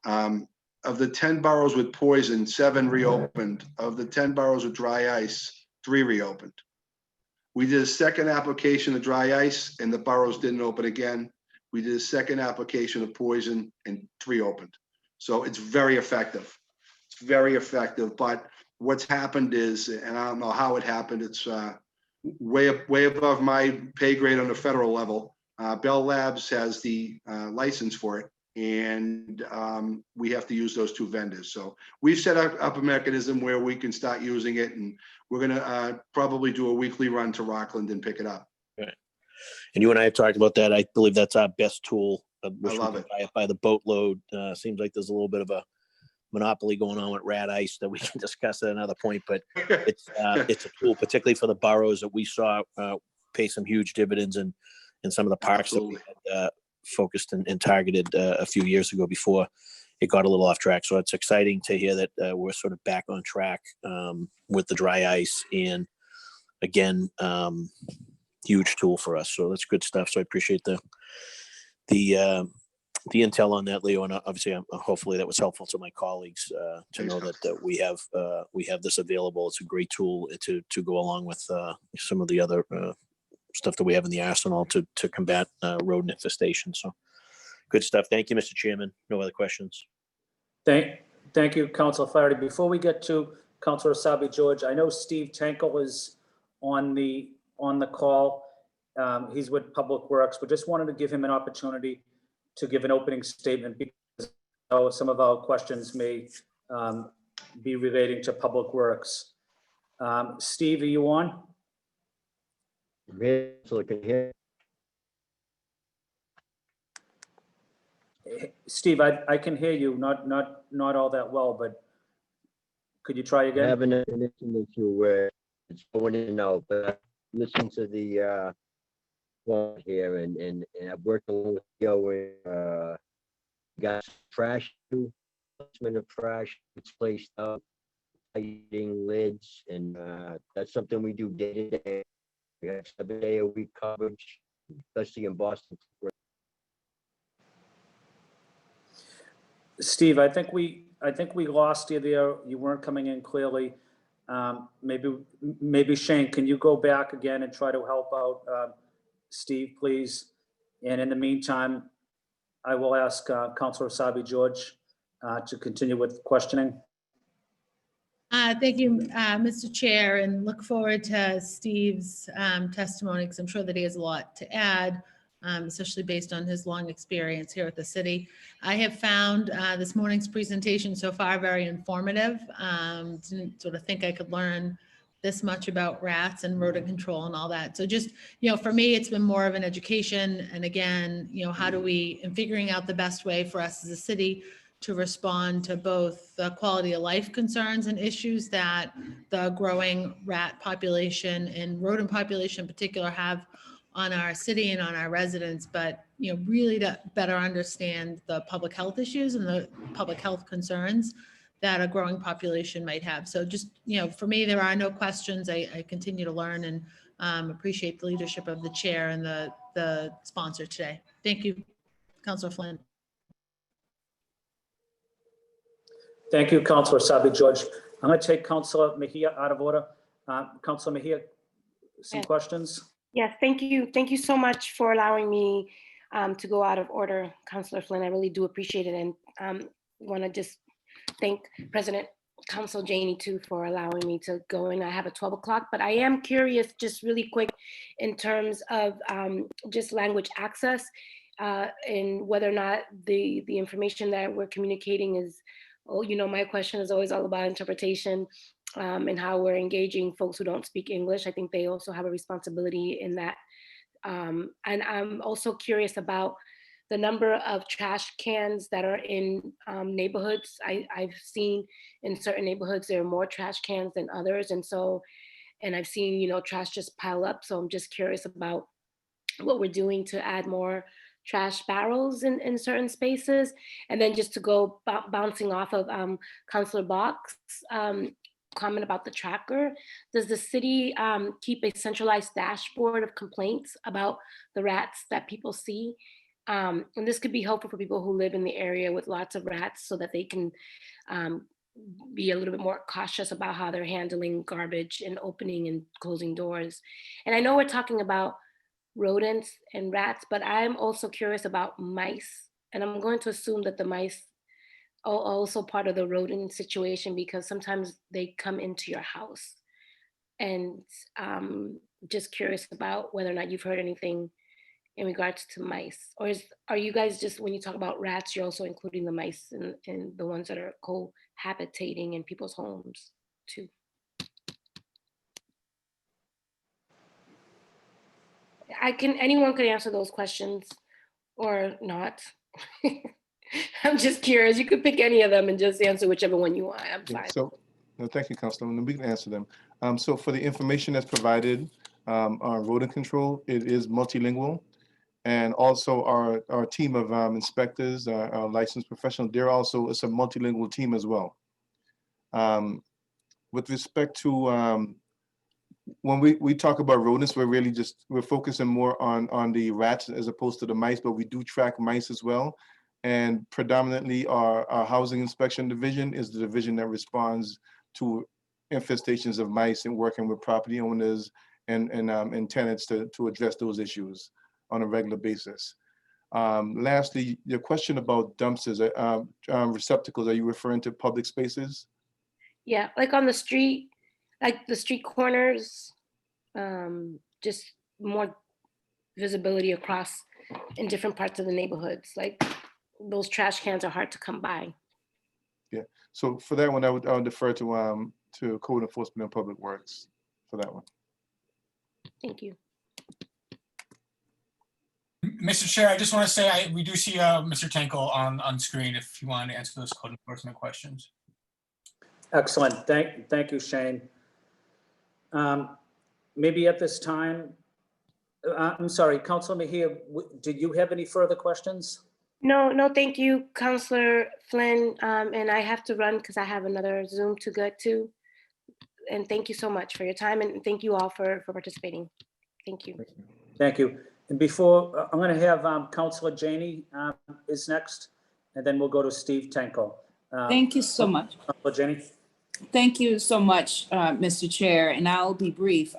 Of the 10 burrows with poison, 7 reopened. Of the 10 burrows with dry ice, 3 reopened. We did a second application of dry ice, and the burrows didn't open again. We did a second application of poison, and 3 opened. So it's very effective. It's very effective. But what's happened is, and I don't know how it happened, it's way above my pay grade on the federal level. Bell Labs has the license for it, and we have to use those two vendors. So we've set up a mechanism where we can start using it, and we're gonna probably do a weekly run to Rockland and pick it up. Right. And you and I have talked about that. I believe that's our best tool. I love it. Buy it by the boatload. Seems like there's a little bit of a monopoly going on with rat ice that we can discuss at another point, but it's a tool, particularly for the boroughs that we saw pay some huge dividends in some of the parks that we had focused and targeted a few years ago before it got a little off track. So it's exciting to hear that we're sort of back on track with the dry ice, and again, huge tool for us. So that's good stuff. So I appreciate the intel on that, Leo, and obviously, hopefully that was helpful to my colleagues to Thanks, know that we have this available. It's a great tool to go along with some of the other stuff that we have in the arsenal to combat rodent infestation. So, good stuff. Thank you, Mr. Chairman. No other questions. Thank you, Councilor Flaherty. Before we get to Councilor Asabi George, I know Steve Tankel is on the call. He's with Public Works, but just wanted to give him an opportunity to give an opening statement, because some of our questions may be relating to Public Works. Steve, are you on? So I can hear. Steve, I can hear you, not all that well, but could you try I again? have an internet issue where it's going in and out, but I listen to the phone here, and I've worked along with Joe. Got trash, placement of trash, it's placed up, lighting, lids, and that's something we do day to day. We have 7-day-a-week coverage, especially in Boston. Steve, I think we lost you there. You weren't coming in clearly. Maybe Shane, can you go back again and try to help out Steve, please? And in the meantime, I will ask Councilor Asabi George to continue with questioning. Thank you, Mr. Chair, and look forward to Steve's testimony, because I'm sure that he has a lot to add, especially based on his long experience here at the city. I have found this morning's presentation so far very informative. Didn't sort of think I could learn this much about rats and rodent control and all that. So just, for me, it's been more of an education. And again, how do we, in figuring out the best way for us as a city to respond to both the quality of life concerns and issues that the growing rat population and rodent population in particular have on our city and on our residents, but really to better understand the public health issues and the public health concerns that a growing population might have. So just, for me, there are no questions. I continue to learn and appreciate the leadership of the chair and the sponsor today. Thank you, Councilor Flynn. Thank you, Councilor Asabi George. I'm going to take Councilor Mejia out of order. Councilor Mejia, some questions? Yes, thank you. Thank you so much for allowing me to go out of order, Councilor Flynn. I really do appreciate it. And want to just thank President Council Janey too for allowing me to go in. I have a 12 o'clock, but I am curious, just really quick, in terms of just language access and whether or not the information that we're communicating is, my question is always all about interpretation and how we're engaging folks who don't speak English. I think they also have a responsibility in that. And I'm also curious about the number of trash cans that are in neighborhoods. I've seen in certain neighborhoods there are more trash cans than others, and I've seen trash just pile up. So I'm just curious about what we're doing to add more trash barrels in certain spaces. And then just to go bouncing off of Councilor Bach's comment about the tracker, does the city keep a centralized dashboard of complaints about the rats that people see? And this could be helpful for people who live in the area with lots of rats, so that they can be a little bit more cautious about how they're handling garbage and opening and closing doors. And I know we're talking about rodents and rats, but I'm also curious about mice. And I'm going to assume that the mice are also part of the rodent situation, because sometimes they come into your house. And just curious about whether or not you've heard anything in regards to mice? Or are you guys just, when you talk about rats, you're also including the mice and the ones that are cohabitating in people's homes too? Anyone could answer those questions or not. I'm just curious. You could pick any of them and just answer whichever one you want. I'm Yeah, fine. so, no, thank you, Councilwoman. We can answer them. So for the information that's provided on rodent control, it is multilingual. And also our team of inspectors, our licensed professionals, it's a multilingual team as well. With respect to when we talk about rodents, we're focusing more on the rats as opposed to the mice, but we do track mice as well. And predominantly our housing inspection division is the division that responds to infestations of mice and working with property owners and tenants to address those issues on a regular basis. Lastly, your question about dumpsters, receptacles, are you referring to public spaces? Yeah, like on the street, like the street corners, just more visibility across in different parts of the neighborhoods. Like those trash cans are hard to come by. Yeah. So for that one, I would defer to Code Enforcement and Public Works for that one. Thank you. Mr. Chair, I just want to say we do see Mr. Tinkle on screen if you want to answer those code enforcement questions. Excellent. Thank you, Shane. Maybe at this time, I'm sorry, Councilor Mejia, did you have any further questions? No, thank you, Councilor Flynn. And I have to run because I have another Zoom to get to. And thank you so much for your time, and thank you all for participating. Thank you. Thank you. And before, I'm going to have Councilor Janey is next, and then we'll go to Steve Tenko. Thank you so much. Councilor Janey. Thank you so much, Mr. Chair, and I'll be brief.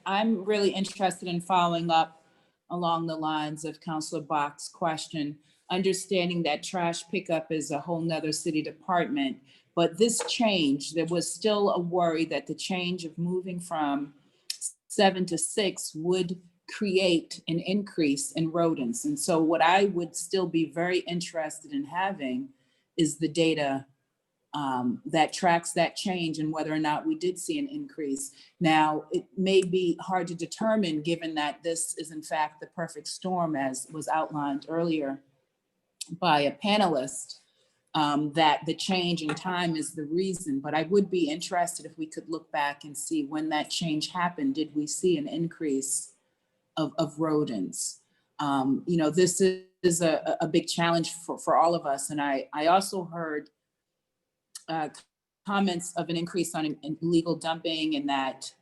I'm really interested in following up along the lines of Councilor Bach's question, understanding that trash pickup is a whole nother city department, but this change, there was still a worry that the change of moving from 7 to 6 would create an increase in rodents. And so what I would still be very interested in having is the data that tracks that change and whether or not we did see an increase. Now, it may be hard to determine given that this is in fact the perfect storm, as was outlined earlier by a panelist, that the change in time is the reason, but I would be interested if we could look back and see when that change happened, did we see an increase of rodents? This is a big challenge for all of us. And I also heard comments of an increase on illegal dumping, and that,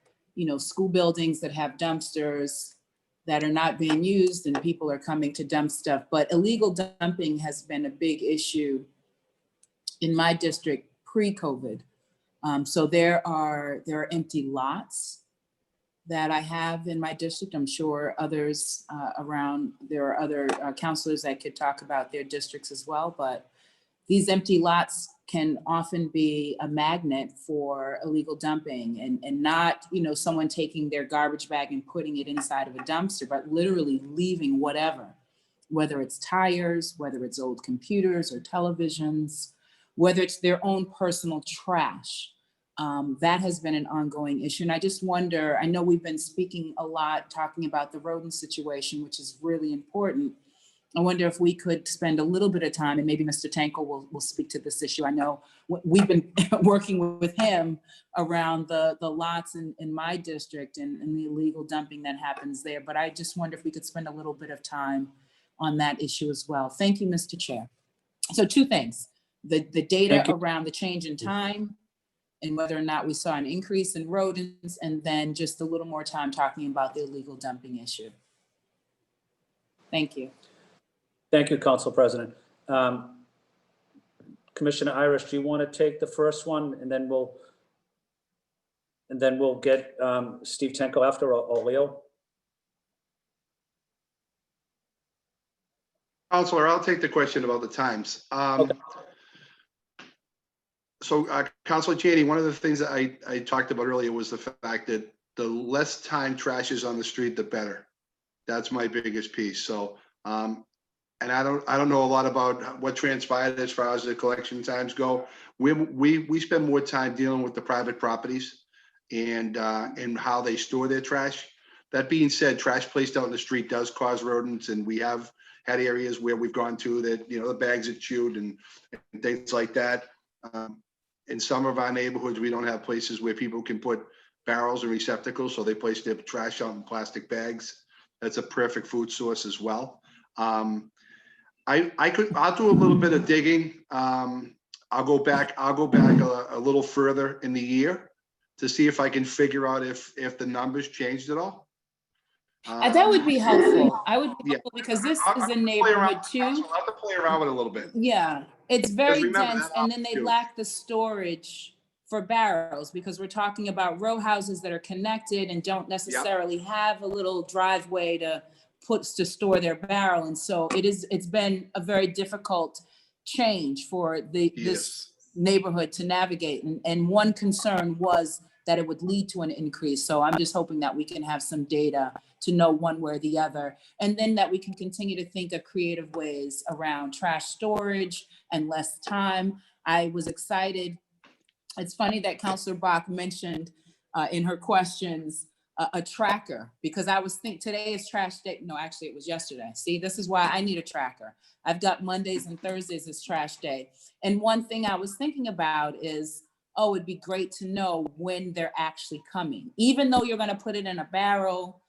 school buildings that have dumpsters that are not being used and people are coming to dump stuff. But illegal dumping has been a big issue in my district pre-COVID. So there are empty lots that I have in my district. I'm sure others around, there are other counselors that could talk about their districts as well, but these empty lots can often be a magnet for illegal dumping, and not, someone taking their garbage bag and putting it inside of a dumpster, but literally leaving whatever, whether it's tires, whether it's old computers or televisions, whether it's their own personal trash. That has been an ongoing issue. And I just wonder, I know we've been speaking a lot, talking about the rodent situation, which is really important. I wonder if we could spend a little bit of time, and maybe Mr. Tanko will speak to this issue. I know we've been working with him around the lots in my district and the illegal dumping that happens there. But I just wonder if we could spend a little bit of time on that issue as well. Thank you, Mr. Chair. So 2 things, the data around the change in time and whether or not we saw an increase in rodents, and then just a little more time talking about the illegal dumping issue. Thank you. Thank you, Council President. Commissioner Irish, do you want to take the first one, and then we'll get Steve Tenko after, or Leo? Counselor, I'll take the question about the times. Okay. So Counselor Cheney, one of the things that I talked about earlier was the fact that the less time trash is on the street, the better. That's my biggest piece. So, and I don't know a lot about what transpired as far as the collection times go. We spend more time dealing with the private properties and how they store their trash. That being said, trash placed out in the street does cause rodents, and we have had areas where we've gone to that, you know, the bags are chewed and things like that. In some of our neighborhoods, we don't have places where people can put barrels and receptacles, so they place their trash out in plastic bags. That's a perfect food source as well. I'll do a little bit of digging. I'll go back a little further in the year to see if I can figure out if the numbers changed at all. That would be helpful. I would be Yeah. helpful because this I'll is a play around- neighborhood too. I'll have to play around with it a little bit. Yeah, it's very remember, dense, that and then they huge. lack the storage for barrels because we're talking about row houses that are connected and don't necessarily have a little driveway to store their barrel. And so it's been a very difficult change for this neighborhood to navigate. And one concern was that it would lead to an increase. So I'm just hoping that we can have some data to know one way or the other. And then that we can continue to think of creative ways around trash storage and less time. I was excited. It's funny that Councilor Bach mentioned in her questions a tracker, because I was thinking today is trash day. No, actually it was yesterday. See, this is why I need a tracker. I've got Mondays and Thursdays as trash day. And one thing I was thinking about is, oh, it'd be great to know when they're actually coming. Even though you're gonna put it in a barrel,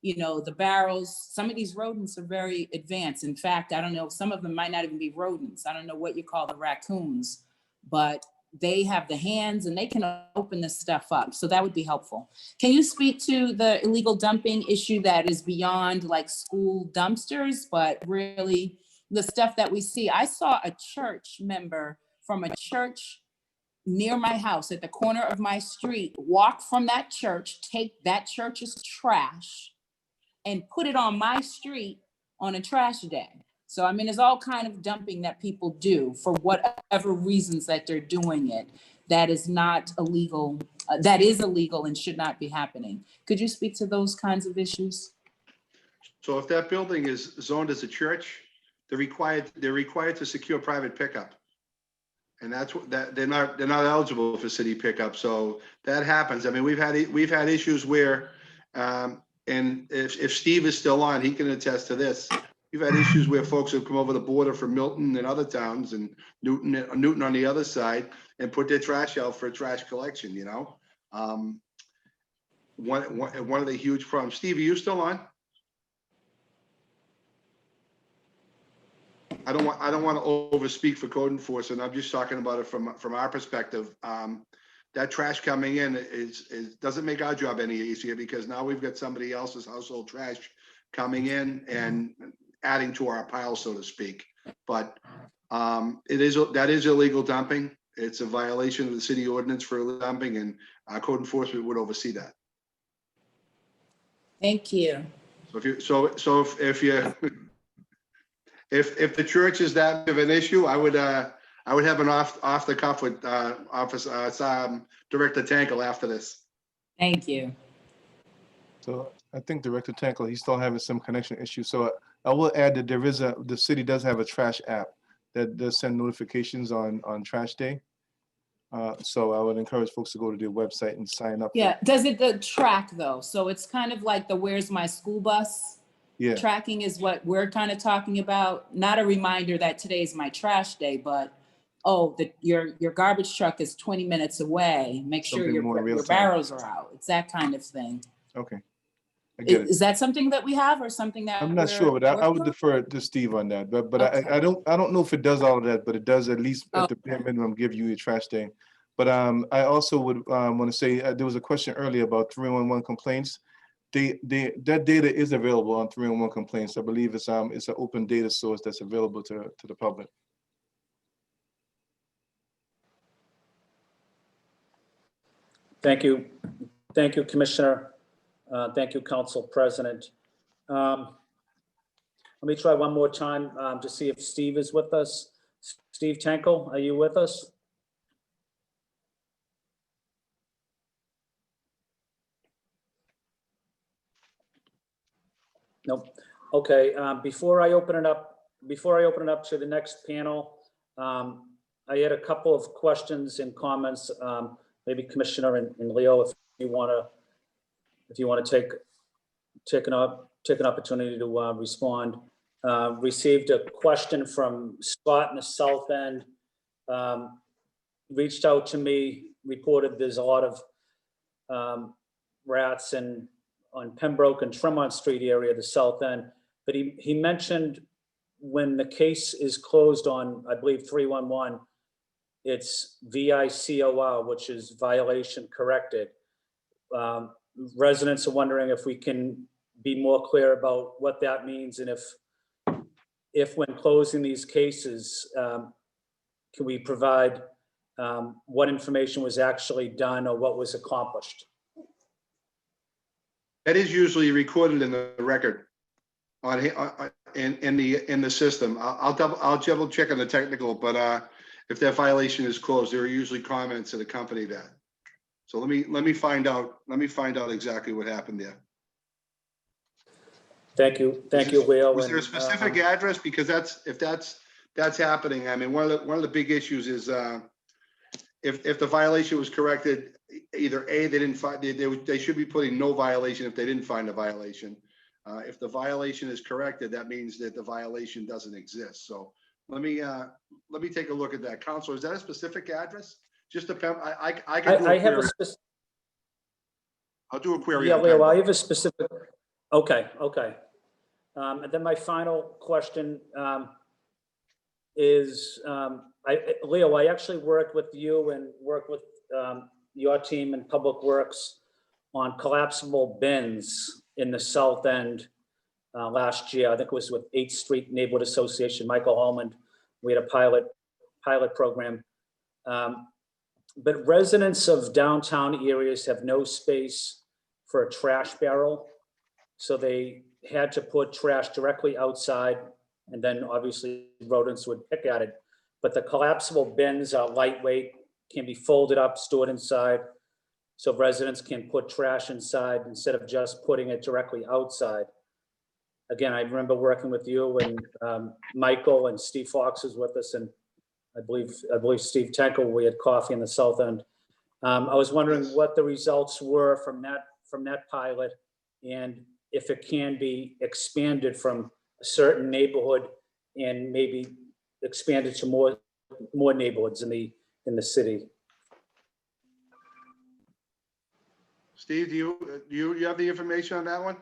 you know, the barrels, some of these rodents are very advanced. In fact, I don't know, some of them might not even be rodents. I don't know what you call the raccoons, but they have the hands and they can open this stuff up. So that would be helpful. Can you speak to the illegal dumping issue that is beyond like school dumpsters, but really the stuff that we see? I saw a church member from a church near my house at the corner of my street walk from that church, take that church's trash and put it on my street on a trash day. So, I mean, there's all kind of dumping that people do for whatever reasons that they're doing it. That is not illegal. That is illegal and should not be happening. Could you speak to those kinds of issues? So if that building is zoned as a church, they're required to secure private pickup. And that's what they're not eligible for city pickup. So that happens. I mean, we've had issues where, and if Steve is still on, he can attest to this. We've had issues where folks have come over the border from Milton and other towns and Newton on the other side and put their trash out for trash collection, you know? One of the huge problems. Steve, are you still on? I don't want to overspeak for code enforcement. I'm just talking about it from our perspective. That trash coming in doesn't make our job any easier, because now we've got somebody else's household trash coming in and adding to our pile, so to speak. But that is illegal dumping. It's a violation of the city ordinance for illegal dumping, and our code enforcement would oversee that. Thank you. So if the church is that big of an issue, I would have an off the cuff with Director Tankel after this. Thank you. So I think Director Tankel, he's still having some connection issues. So I will add that the city does have a trash app that does send notifications on trash day. So I would encourage folks to go to their website and sign up. Yeah, does it the track though? So it's kind of like the Where's My School Bus? Yeah. Tracking is what we're kind of talking about. Not a reminder that today's my trash day, but your garbage truck is 20 minutes away. Make sure Something more real your time. barrels are out. It's that kind of thing. Okay. I get it. Is that something that we have or something that I'm not sure, but I would defer to Steve on that. But Okay. I don't know if it does all of that, but it does at least at the Okay. bare minimum give you a trash day. But I also would want to say there was a question earlier about 311 complaints. That data is available on 311 complaints. I believe it's an open data source that's available to the public. Thank you. Thank you, Commissioner. Thank you, Council President. Let me try one more time to see if Steve is with us. Steve Tankel, are you with us? Nope. Okay, before I open it up to the next panel, I had a couple of questions and comments. Maybe Commissioner and Leo, if you want to take an opportunity to respond. Received a question from Scott in the South End. Reached out to me, reported there's a lot of rats on Pembroke and Tremont Street area, the South End. But he mentioned when the case is closed on, I believe, 311, it's VICOR, which is violation corrected. Residents are wondering if we can be more clear about what that means, and if when closing these cases, can we provide what information was actually done or what was accomplished? That is usually recorded in the record in the system. I'll double check on the technical, but if that violation is closed, there are usually comments that accompany that. So let me find out exactly what happened there. Thank you, Leo. Was there a specific address? Because if that's happening, I mean, one of the big issues is if the violation was corrected, either A, they didn't find, they should be putting no violation if they didn't find a violation. If the violation is corrected, that means that the violation doesn't exist. So let me take a look at that. Counselor, is that a specific address? Just a I can do a query. I'll do a query. Yeah, Leo, I have a specific. Okay. And then my final question is, Leo, I actually worked with you and worked with your team in Public Works on collapsible bins in the South End last year. I think it was with 8th Street Neighborhood Association, Michael Almond. We had a pilot program. But residents of downtown areas have no space for a trash barrel. So they had to put trash directly outside, and then obviously rodents would pick at it. But the collapsible bins are lightweight, can be folded up, stored inside. So residents can put trash inside instead of just putting it directly outside. Again, I remember working with you and Michael and Steve Fox was with us, and I believe Steve Tenkel, we had coffee in the South End. I was wondering what the results were from that pilot, and if it can be expanded from a certain neighborhood and maybe expanded to more neighborhoods in the city. Steve, do you have the information on that one?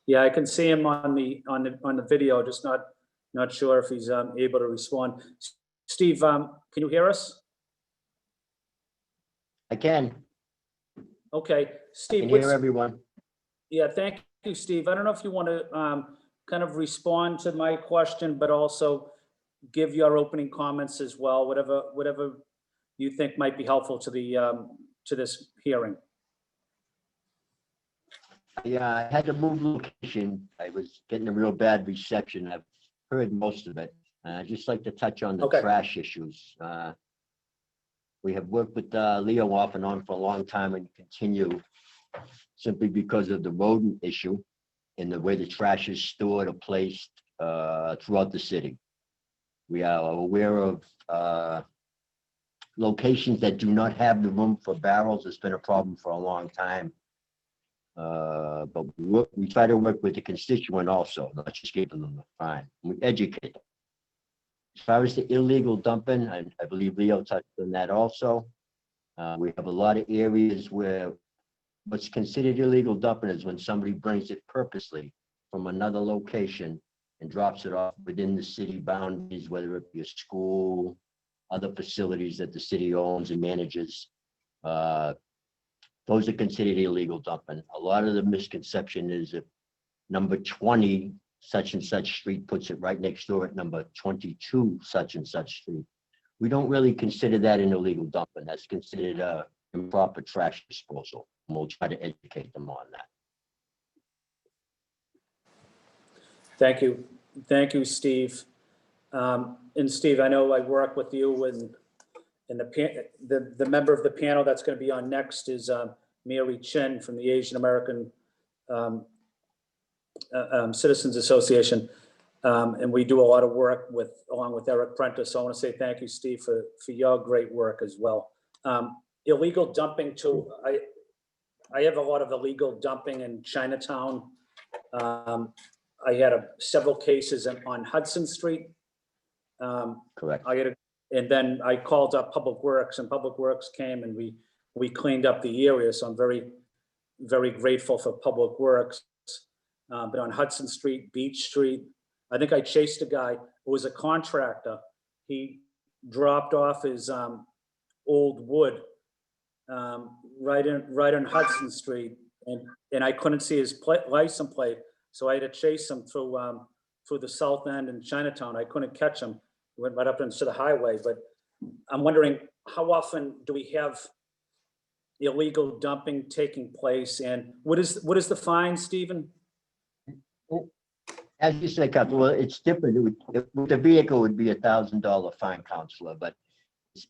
Yeah, I can see him on the video, just not sure if he's able to respond. Steve, can you hear us? I can. Okay, Steve. Can hear everyone. Yeah, thank you, Steve. I don't know if you want to kind of respond to my question, but also give your opening comments as well, whatever you think might be helpful to this hearing. Yeah, I had to move location. I was getting a real bad reception. I've heard most of it. I'd just like to touch on the trash issues. We have worked with Leo off and on for a long time and continue simply because of the rodent issue and the way the trash is stored or placed throughout the city. We are aware of locations that do not have the room for barrels. It's been a problem for a long time. But we try to work with the constituent also, not just giving them the fine. We educate them. As far as the illegal dumping, I believe Leo touched on that also. We have a lot of areas where what's considered illegal dumping is when somebody brings it purposely from another location and drops it off within the city boundaries, whether it be a school, other facilities that the city owns and manages. Those are considered illegal dumping. A lot of the misconception is if number 20 such and such street puts it right next door at number 22 such and such street. We don't really consider that an illegal dumping. That's considered improper trash disposal. And we'll try to educate them on that. Thank you. Thank you, Steve. And Steve, I know I work with you and the member of the panel that's going to be on next is Mary Chen from the Asian American Citizens Association. And we do a lot of work along with Eric Prentice. So I want to say thank you, Steve, for your great work as well. Illegal dumping too. I have a lot of illegal dumping in Chinatown. I had several cases on Hudson Street. Correct. And then I called up Public Works, and Public Works came and we cleaned up the area. So I'm very, very grateful for Public Works. But on Hudson Street, Beach Street, I think I chased a guy who was a contractor. He dropped off his old wood right on Hudson Street, and I couldn't see his license plate, so I had to chase him through the south end in Chinatown. I couldn't catch him. He went right up into the highway. But I'm wondering, how often do we have illegal dumping taking place, and what is the fine, Stephen? As you say, Councilor, well, it's different. With the vehicle, it would be $1,000 fine, Councilor, but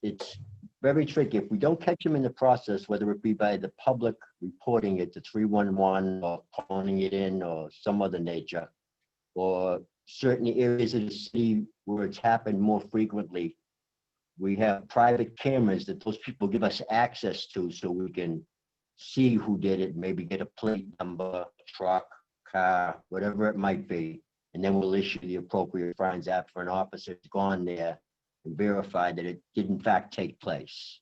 it's very tricky. If we don't catch them in the process, whether it be by the public reporting it to 311 or calling it in or some other nature, or certain areas of the city where it's happened more frequently, we have private cameras that those people give us access to so we can see who did it, maybe get a plate number, truck, car, whatever it might be, and then we'll issue the appropriate fines after an officer's gone there and verified that it did in fact take place.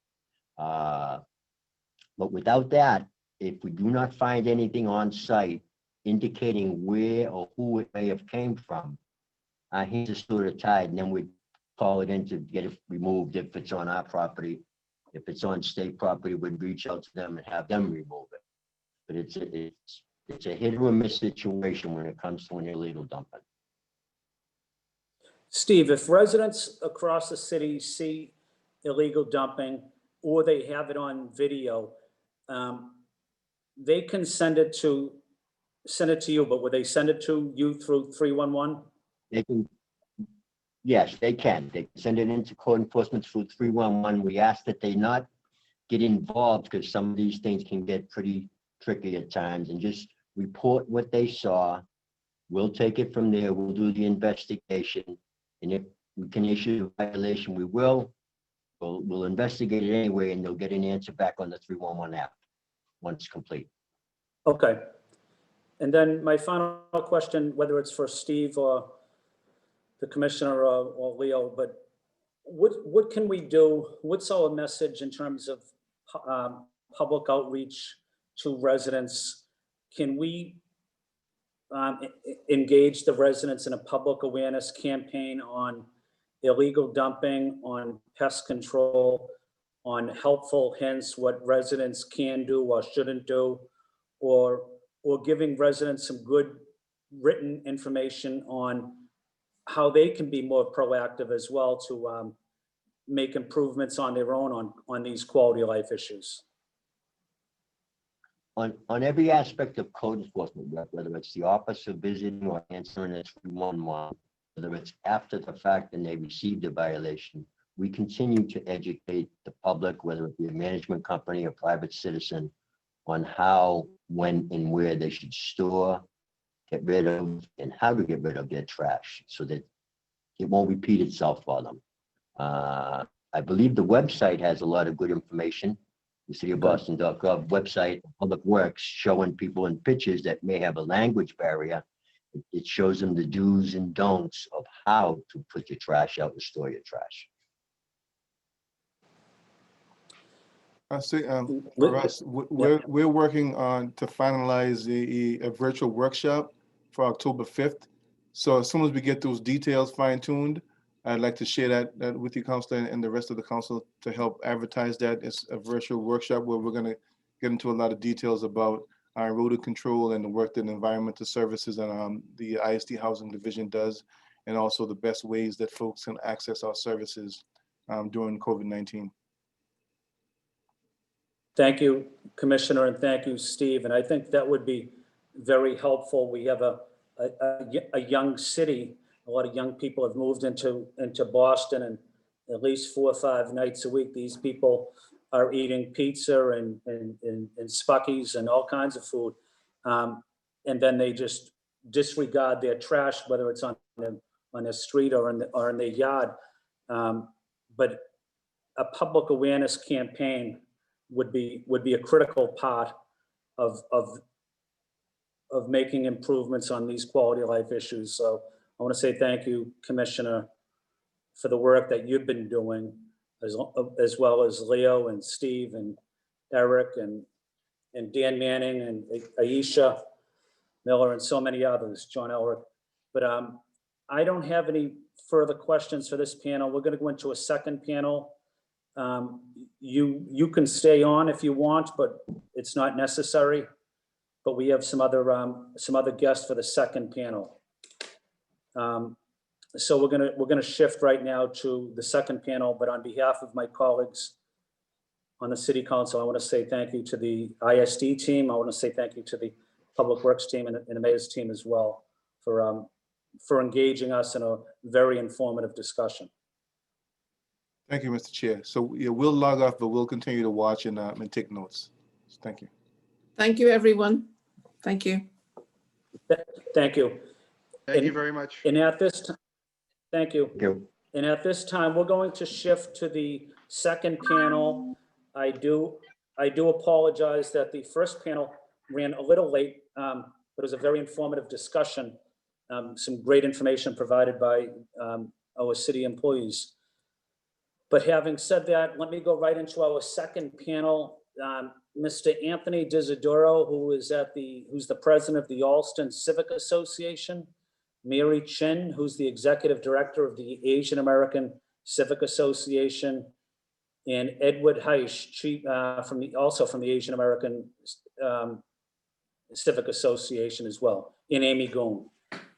But without that, if we do not find anything on site indicating where or who it may have came from, our hands are sort of tied, and then we call it in to get it removed if it's on our property. If it's on state property, we'd reach out to them and have them remove it. But it's a hit or miss situation when it comes to an illegal dumping. Steve, if residents across the city see illegal dumping or they have it on video, they can send it to you, but would they send it to you through 311? They can, yes, they can. They can send it into code enforcement through 311. We ask that they not get involved because some of these things can get pretty tricky at times, and just report what they saw. We'll take it from there. We'll do the investigation. And if we can issue a violation, we will. We'll investigate it anyway, and they'll get an answer back on the 311 app once complete. Okay. And then my final question, whether it's for Steve or the commissioner or Leo, but what can we do? What's our message in terms of public outreach to residents? Can we engage the residents in a public awareness campaign on illegal dumping, on pest control, on helpful hints what residents can do or shouldn't do, or giving residents some good written information on how they can be more proactive as well to make improvements on their own on these quality of life issues? On every aspect of code enforcement, whether it's the officer visiting or answering a 311, whether it's after the fact and they received a violation, we continue to educate the public, whether it be a management company or private citizen, on how, when, and where they should store, get rid of, and how to get rid of their trash so that it won't repeat itself for them. I believe the website has a lot of good information. The cityofboston.gov website, Public Works, showing people in pictures that may have a language barrier. It shows them the do's and don'ts of how to put your trash out and store your trash. I say, for us, we're working on to finalize a virtual workshop for October 5th. So as soon as we get those details fine-tuned, I'd like to share that with you, Councilor, and the rest of the council to help advertise that. It's a virtual workshop where we're going to get into a lot of details about our erosion control and the work that environmental services and the ISD Housing Division does, and also the best ways that folks can access our services during COVID-19. Thank you, Commissioner, and thank you, Steve. And I think that would be very helpful. We have a young city A lot of young people have moved into Boston, and at least 4 or 5 nights a week, these people are eating pizza and Spuckies and all kinds of food. And then they just disregard their trash, whether it's on the street or in their yard. But a public awareness campaign would be a critical part of making improvements on these quality of life issues. So I want to say thank you, Commissioner, for the work that you've been doing, as well as Leo and Steve and Eric and Dan Manning and Aisha Miller and so many others, John Elrick. But I don't have any further questions for this panel. We're going to go into a second panel. You can stay on if you want, but it's not necessary. But we have some other guests for the second panel. So we're gonna shift right now to the second panel. But on behalf of my colleagues on the City Council, I want to say thank you to the ISD team. I want to say thank you to the Public Works team and the Mayor's team as well for engaging us in a very informative discussion. Thank you, Mr. Chair. So yeah, we'll log off, but we'll continue to watch and take notes. Thank you. Thank you, everyone. Thank you. Thank you. Thank you very much. And at this time, thank you. Thank you. And at this time, we're going to shift to the second panel. I do apologize that the first panel ran a little late, but it was a very informative discussion. Some great information provided by our city employees. But having said that, let me go right into our second panel. Mr. Anthony Disidoro, who's the president of the Alston Civic Association, Mary Chin, who's the executive director of the Asian American Civic Association, and Edward Heisch, also from the Asian American Civic Association as well, and Amy Goon.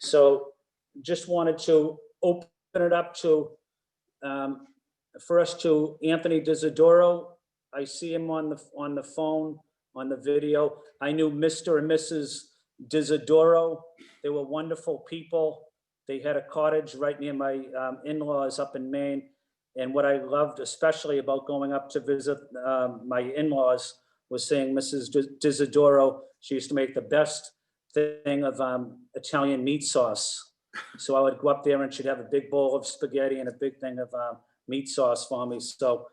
So just wanted to open it up to first to Anthony Disidoro. I see him on the phone, on the video. I knew Mr. and Mrs. Disidoro. They were wonderful people. They had a cottage right near my in-laws up in Maine. And what I loved especially about going up to visit my in-laws was seeing Mrs. Disidoro. She used to make the best thing of Italian meat sauce. So I would go up there and she'd have a big bowl of spaghetti and a big thing of meat sauce for me. So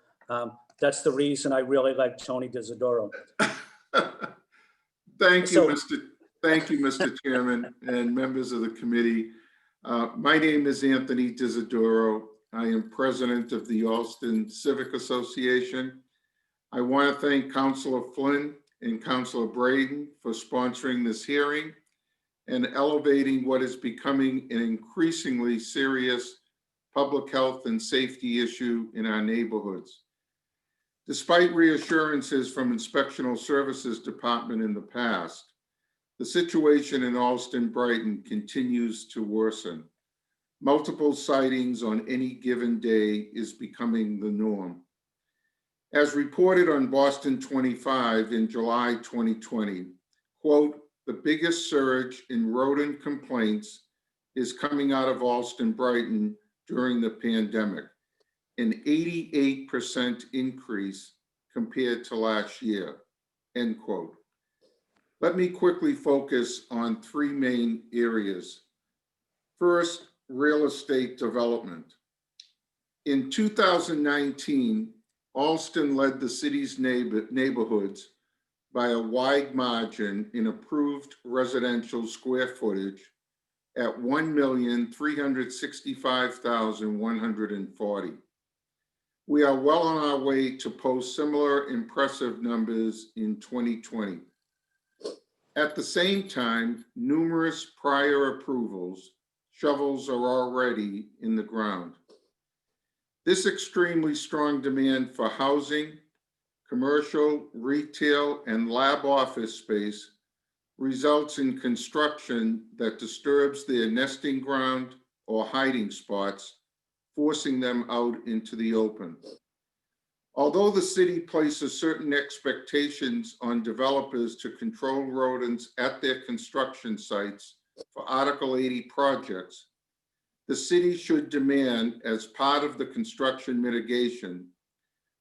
that's the reason I really like Tony Disidoro. Thank you, Mr. Chairman and members of the committee. My name is Anthony Disidoro. I am president of the Alston Civic Association. I want to thank Councilor Flynn and Councilor Braden for sponsoring this hearing and elevating what is becoming an increasingly serious public health and safety issue in our neighborhoods. Despite reassurances from Inspectional Services Department in the past, the situation in Alston Brighton continues to worsen. Multiple sightings on any given day is becoming the norm. As reported on Boston 25 in July 2020, quote, the biggest surge in rodent complaints is coming out of Alston Brighton during the pandemic, an 88% increase compared to last year, end quote. Let me quickly focus on 3 main areas. First, real estate development. In 2019, Alston led the city's neighborhoods by a wide margin in approved residential square footage at 1,365,140. We are well on our way to post similar impressive numbers in 2020. At the same time, numerous prior approvals, shovels are already in the ground. This extremely strong demand for housing, commercial, retail, and lab office space results in construction that disturbs their nesting ground or hiding spots, forcing them out into the open. Although the city places certain expectations on developers to control rodents at their construction sites for Article 80 projects, the city should demand, as part of the construction mitigation,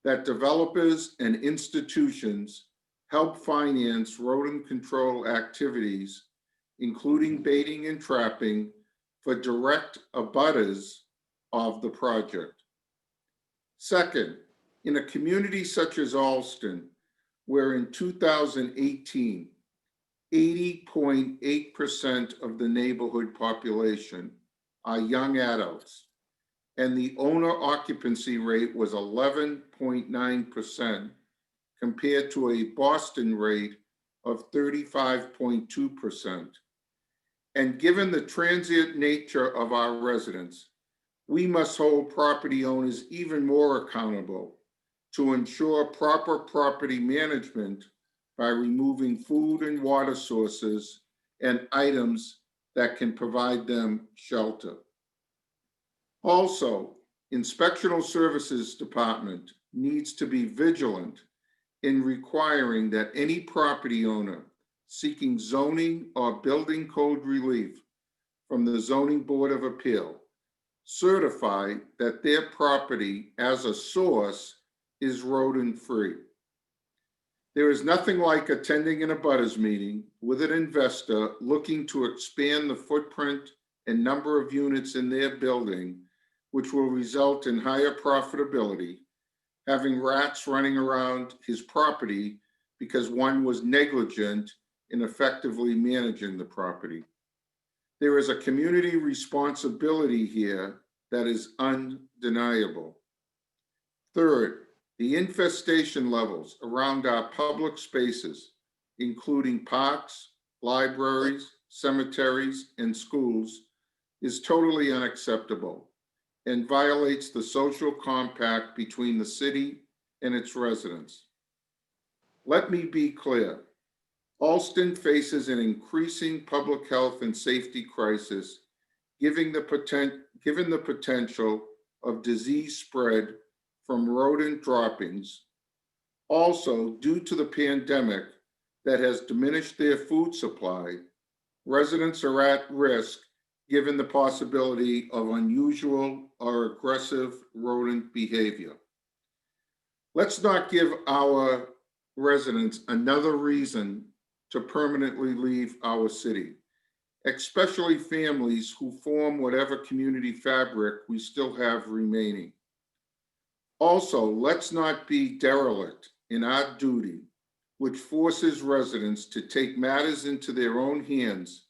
that developers and institutions help finance rodent control activities, including baiting and trapping, for direct abutters of the project. Second, in a community such as Alston, where in 2018, 80.8% of the neighborhood population are young adults, and the owner occupancy rate was 11.9% compared to a Boston rate of 35.2%. And given the transient nature of our residents, we must hold property owners even more accountable to ensure proper property management by removing food and water sources and items that can provide them shelter. Also, Inspectional Services Department needs to be vigilant in requiring that any property owner seeking zoning or building code relief from the Zoning Board of Appeal certify that their property as a source is rodent-free. There is nothing like attending an abutters meeting with an investor looking to expand the footprint and number of units in their building, which will result in higher profitability, having rats running around his property because one was negligent in effectively managing the property. There is a community responsibility here that is undeniable. Third, the infestation levels around our public spaces, including parks, libraries, cemeteries, and schools, is totally unacceptable and violates the social compact between the city and its residents. Let me be clear. Alston faces an increasing public health and safety crisis, given the potential of disease spread from rodent droppings. Also, due to the pandemic that has diminished their food supply, residents are at risk given the possibility of unusual or aggressive rodent behavior. Let's not give our residents another reason to permanently leave our city, especially families who form whatever community fabric we still have remaining. Also, let's not be derelict in our duty, which forces residents to take matters into their own hands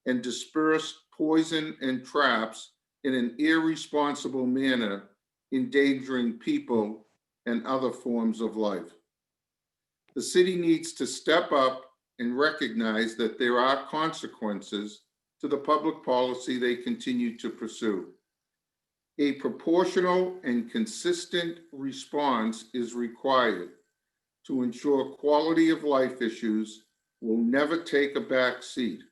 and disperse poison and traps in an irresponsible manner, endangering people and other forms of life. The city needs to step up and recognize that there are consequences to the public policy they continue to pursue. A proportional and consistent response is required to ensure quality of life issues will never take a back seat,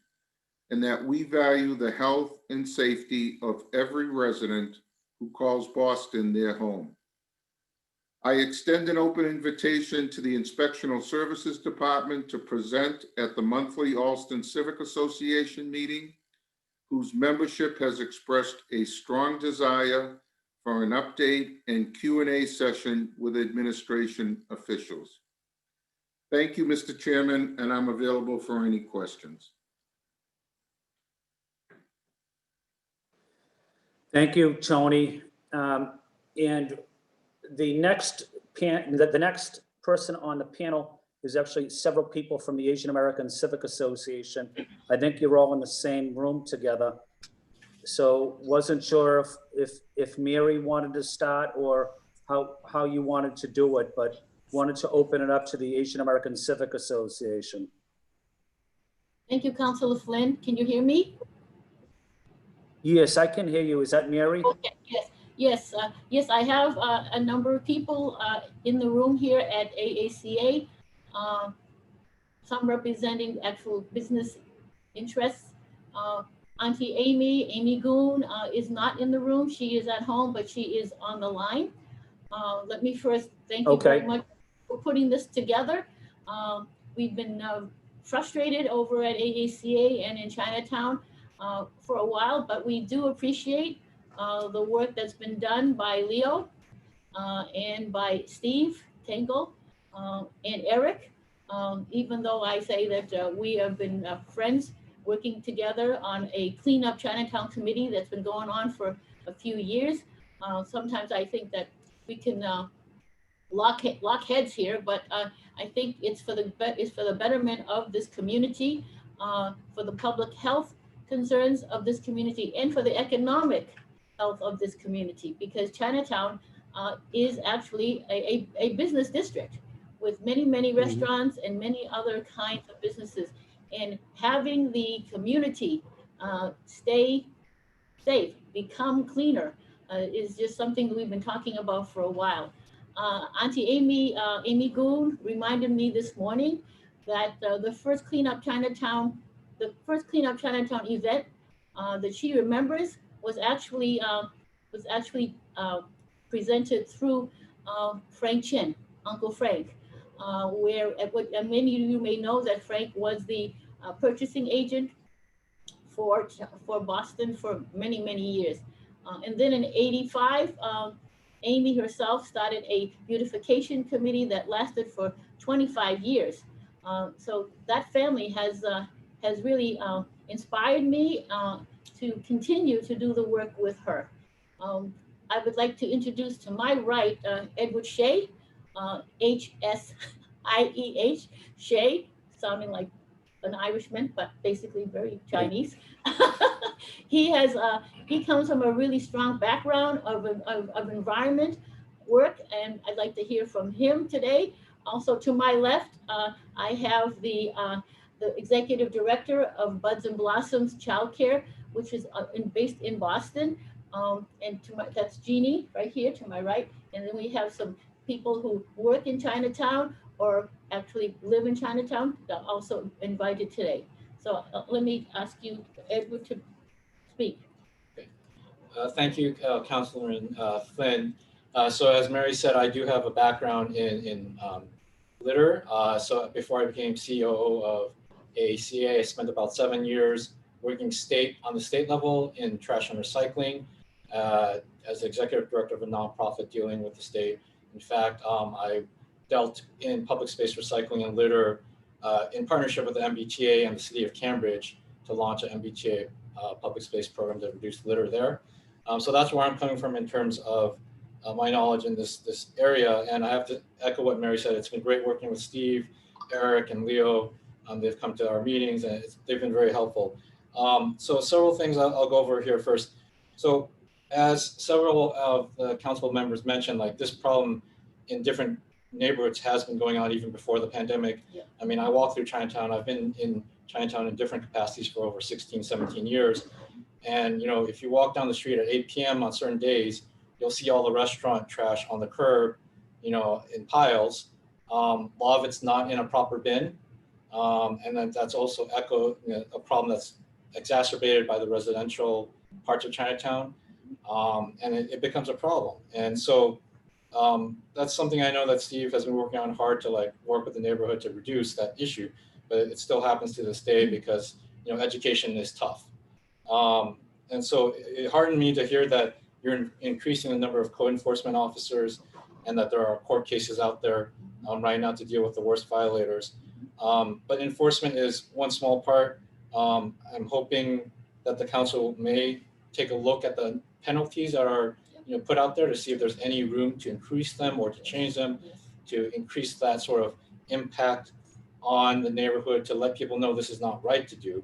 and that we value the health and safety of every resident who calls Boston their home. I extend an open invitation to the Inspectional Services Department to present at the monthly Alston Civic Association meeting, whose membership has expressed a strong desire for an update and Q&A session with administration officials. Thank you, Mr. Chairman, and I'm available for any questions. Thank you, Tony. And the next person on the panel is actually several people from the Asian American Civic Association. I think you're all in the same room together. So wasn't sure if Mary wanted to start or how you wanted to do it, but wanted to open it up to the Asian American Civic Association. Thank you, Councilor Flynn. Can you hear me? Yes, I can hear you. Is that Mary? Okay, yes. Yes, I have a number of people in the room here at AACA, some representing actual business interests. Auntie Amy Goon is not in the room. She is at home, but she is on the line. Let me first thank you very much for putting this together. We've been frustrated over at AACA and in Chinatown for a while, but we do appreciate the work that's been done by Leo and by Steve Tingle and Eric. Even though I say that we have been friends working together on a cleanup Chinatown committee that's been going on for a few years. Sometimes I think that we can lock heads here, but I think it's for the betterment of this community, for the public health concerns of this community, and for the economic health of this community, because Chinatown is actually a business district with many restaurants and many other kinds of businesses. And having the community stay safe, become cleaner, is just something that we've been talking about for a while. Auntie Amy Goon reminded me this morning that the first Cleanup Chinatown event that she remembers was actually presented through Frank Chin, Uncle Frank, where and many of you may know that Frank was the purchasing agent for Boston for many years. And then in '85, Amy herself started a beautification committee that lasted for 25 years. So that family has really inspired me to continue to do the work with her. I would like to introduce to my right, Edward Shea, H-S-I-E-H, Shea, sounding like an Irishman, but basically very Chinese. He comes from a really strong background of environment work, and I'd like to hear from him today. Also to my left, I have the executive director of Buds and Blossoms Childcare, which is based in Boston. And that's Jeannie right here to my right. And then we have some people who work in Chinatown or actually live in Chinatown that are also invited today. So let me ask you, Edward, to speak. Thank you, Councilor Flynn. So as Mary said, I do have a background in litter. So before I became COO of AACA, I spent about 7 years working on the state level in trash and recycling as executive director of a nonprofit dealing with the state. In fact, I dealt in public space recycling and litter in partnership with the MBTA and the city of Cambridge to launch an MBTA public space program to reduce litter there. So that's where I'm coming from in terms of my knowledge in this area. And I have to echo what Mary said. It's been great working with Steve, Eric, and Leo. They've come to our meetings and they've been very helpful. So several things I'll go over here first. So as several of the council members mentioned, like this problem in different neighborhoods has been going on even before the pandemic. Yeah. I mean, I walk through Chinatown. I've been in Chinatown in different capacities for over 16, 17 years. And, if you walk down the street at 8 p.m. on certain days, you'll see all the restaurant trash on the curb, in piles. A lot of it's not in a proper bin. And then that's also a problem that's exacerbated by the residential parts of Chinatown. And it becomes a problem. And so that's something I know that Steve has been working on hard to work with the neighborhood to reduce that issue, but it still happens to this day because, education is tough. And so it heartened me to hear that you're increasing the number of code enforcement officers and that there are court cases out there right now to deal with the worst violators. But enforcement is one small part. I'm hoping that the council may take a look at the penalties that are put out there to see if there's any room to increase them or to change them, to increase that sort of impact on the neighborhood, to let people know this is not right to do.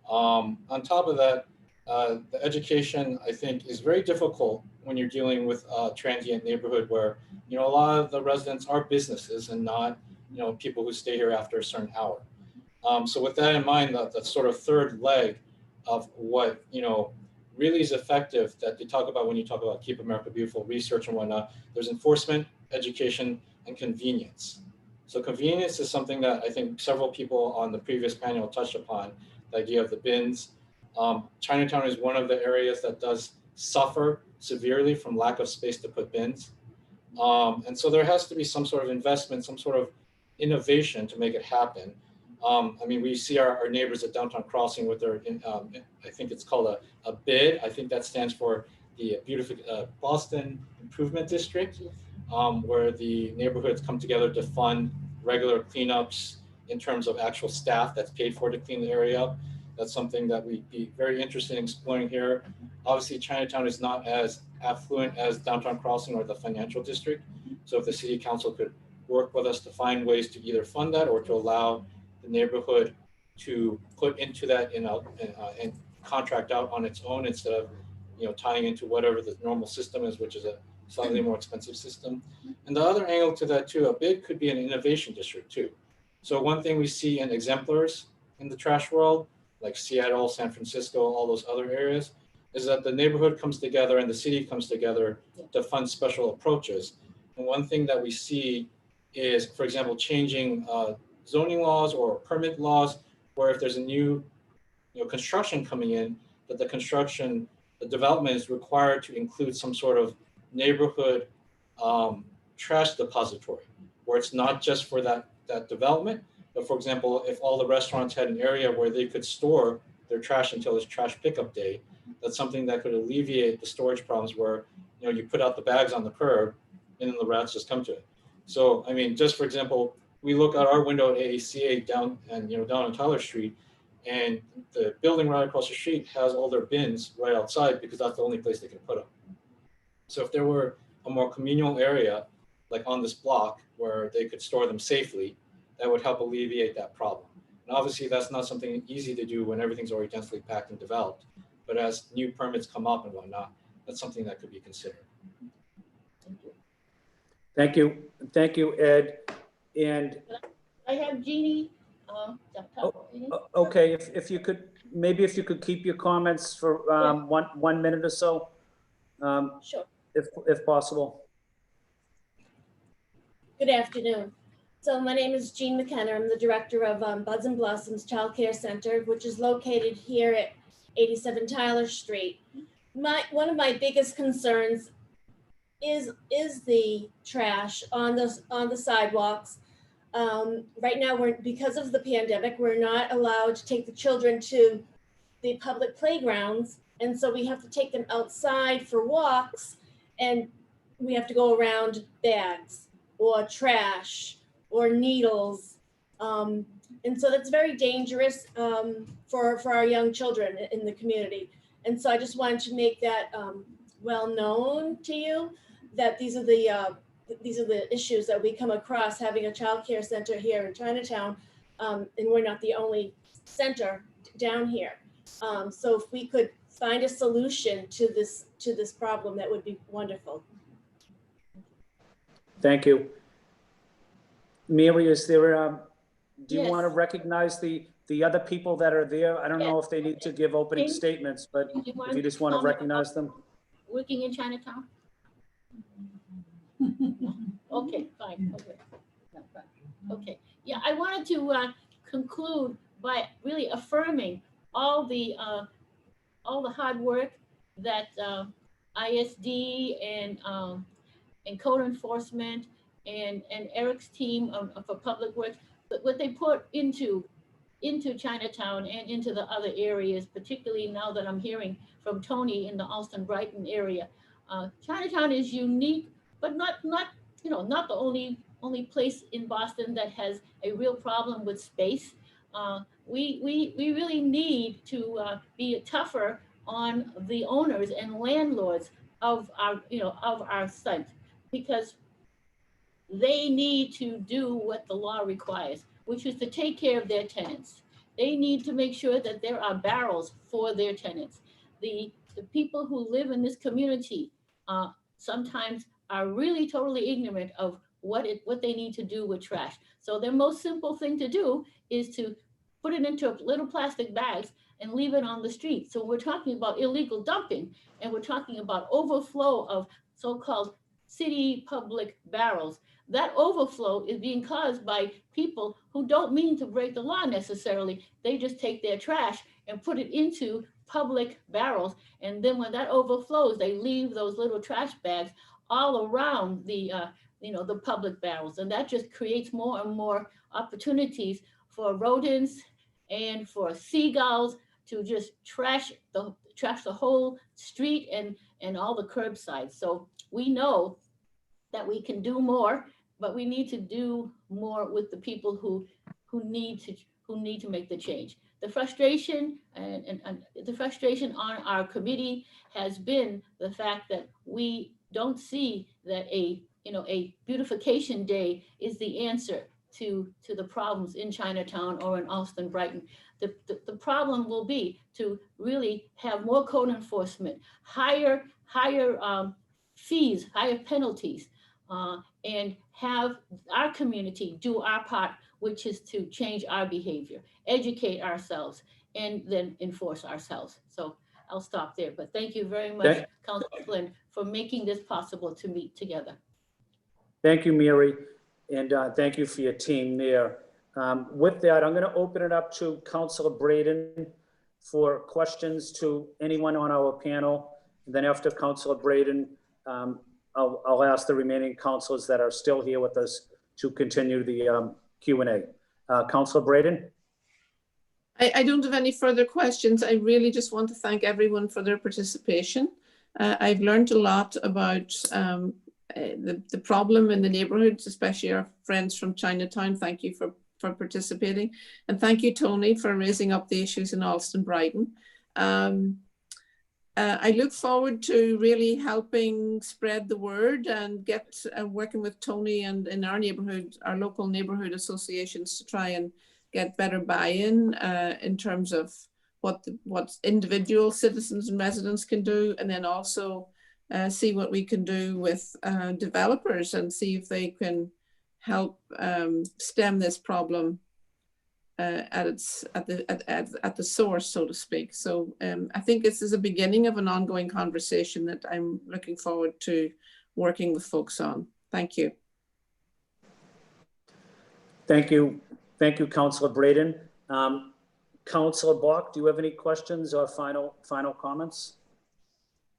On top of that, the education, I think, is very difficult when you're dealing with a transient neighborhood where, a lot of the residents are businesses and not, people who stay here after a certain hour. So with that in mind, that sort of third leg of what, really is effective that they talk about when you talk about Keep America Beautiful research and whatnot, there's enforcement, education, and convenience. So convenience is something that I think several people on the previous panel touched upon, the idea of the bins. Chinatown is one of the areas that does suffer severely from lack of space to put bins. And so there has to be some sort of investment, some sort of innovation to make it happen. I mean, we see our neighbors at Downtown Crossing with their, I think it's called a BID. I think that stands for the Boston Improvement District, where the neighborhoods come together to fund regular cleanups in terms of actual staff that's paid for to clean the area up. That's something that we'd be very interested in exploring here. Obviously, Chinatown is not as affluent as Downtown Crossing or the financial district. So if the city council could work with us to find ways to either fund that or to allow the neighborhood to put into that and contract out on its own instead of, you know, tying into whatever the normal system is, which is a slightly more expensive system. And the other angle to that too, a bid could be an innovation district too. So one thing we see in exemplars in the trash world, like Seattle, San Francisco, all those other areas, is that the neighborhood comes together and the city comes together to fund special approaches. And one thing that we see is, for example, changing zoning laws or permit laws, where if there's a new, you know, construction coming in, that the development is required to include some sort of neighborhood trash depository, where it's not just for that development, but for example, if all the restaurants had an area where they could store their trash until it's trash pickup day, that's something that could alleviate the storage problems where, you know, you put out the bags on the curb and then the rats just come to it. So, I mean, just for example, we look out our window at AACA down on Tyler Street, and the building right across the street has all their bins right outside because that's the only place they can put them. So if there were a more communal area, like on this block, where they could store them safely, that would help alleviate that problem. And obviously that's not something easy to do when everything's already densely packed and developed, but as new permits come up and whatnot, that's something that could be considered. Thank you. Thank you, Ed. And I have Jeannie. okay, if you could, maybe if you could keep your comments for 1 minute or so. Sure. If possible. Good afternoon. So my name is Jean McKenna. I'm the director of Buds and Blossoms Child Care Center, which is located here at 87 Tyler Street. One of my biggest concerns is the trash on the sidewalks. Right now, because of the pandemic, we're not allowed to take the children to the public playgrounds, and so we have to take them outside for walks, and we have to go around bags or trash or needles, and so that's very dangerous for our young children in the community. And so I just wanted to make that well known to you, that these are the issues that we come across having a child care center here in Chinatown, and we're not the only center down here. So if we could find a solution to this problem, that would be wonderful. Thank you. Mary, is there, do you Yes. want to recognize the other people that are there? I don't know if they need to give opening Amy? statements, but if you just want to recognize them. Working in Chinatown? Okay, fine. Okay. Yeah, I wanted to conclude by really affirming all the hard work that ISD and code enforcement and Eric's team for public works, but what they put into Chinatown and into the other areas, particularly now that I'm hearing from Tony in the Alston Brighton area. Chinatown is unique, but not the only place in Boston that has a real problem with space. We really need to be tougher on the owners and landlords of our site, because they need to do what the law requires, which is to take care of their tenants. They need to make sure that there are barrels for their tenants. The people who live in this community sometimes are really totally ignorant of what they need to do with trash. So their most simple thing to do is to put it into little plastic bags and leave it on the street. So we're talking about illegal dumping, and we're talking about overflow of so-called city public barrels. That overflow is being caused by people who don't mean to break the law necessarily. They just take their trash and put it into public barrels. And then when that overflows, they leave those little trash bags all around the public barrels. And that just creates more and more opportunities rodents and for seagulls to just trash the whole street and all the curbsides. So we know that we can do more, but we need to do more with the people who need to make the change. The frustration and the frustration on our committee has been the fact that we don't see that a beautification day is the answer to the problems in Chinatown or in Austin Brighton. The problem will be to really have more code enforcement, higher fees, higher penalties, and have our community do our part, which is to change our behavior, educate ourselves, and then enforce ourselves. So I'll stop there, but thank you very much, Councilor Flynn, for making this possible to meet together. Thank you, Mary, and thank you for your team there. With that, I'm going to open it up to Councilor Braden for questions to anyone on our panel. And then after Councilor Braden, I'll ask the remaining councilors that are still here with us to continue the Q&A. Councilor Braden? I don't have any further questions. I really just want to thank everyone for their participation. I've learned a lot about the problem in the neighborhoods, especially our friends from Chinatown. Thank you for participating. And thank you, Tony, for raising up the issues in Alston Brighton. I look forward to really helping spread the word and get working with Tony and in our neighborhood, our local neighborhood associations to try and get better buy-in in terms of what individual citizens and residents can do, and then also see what we can do with developers and see if they can help stem this problem at the source, so to speak. So I think this is a beginning of an ongoing conversation that I'm looking forward to working with folks on. Thank you. Thank you. Thank you, Councilor Braden. Councilor Bach, do you have any questions or final comments?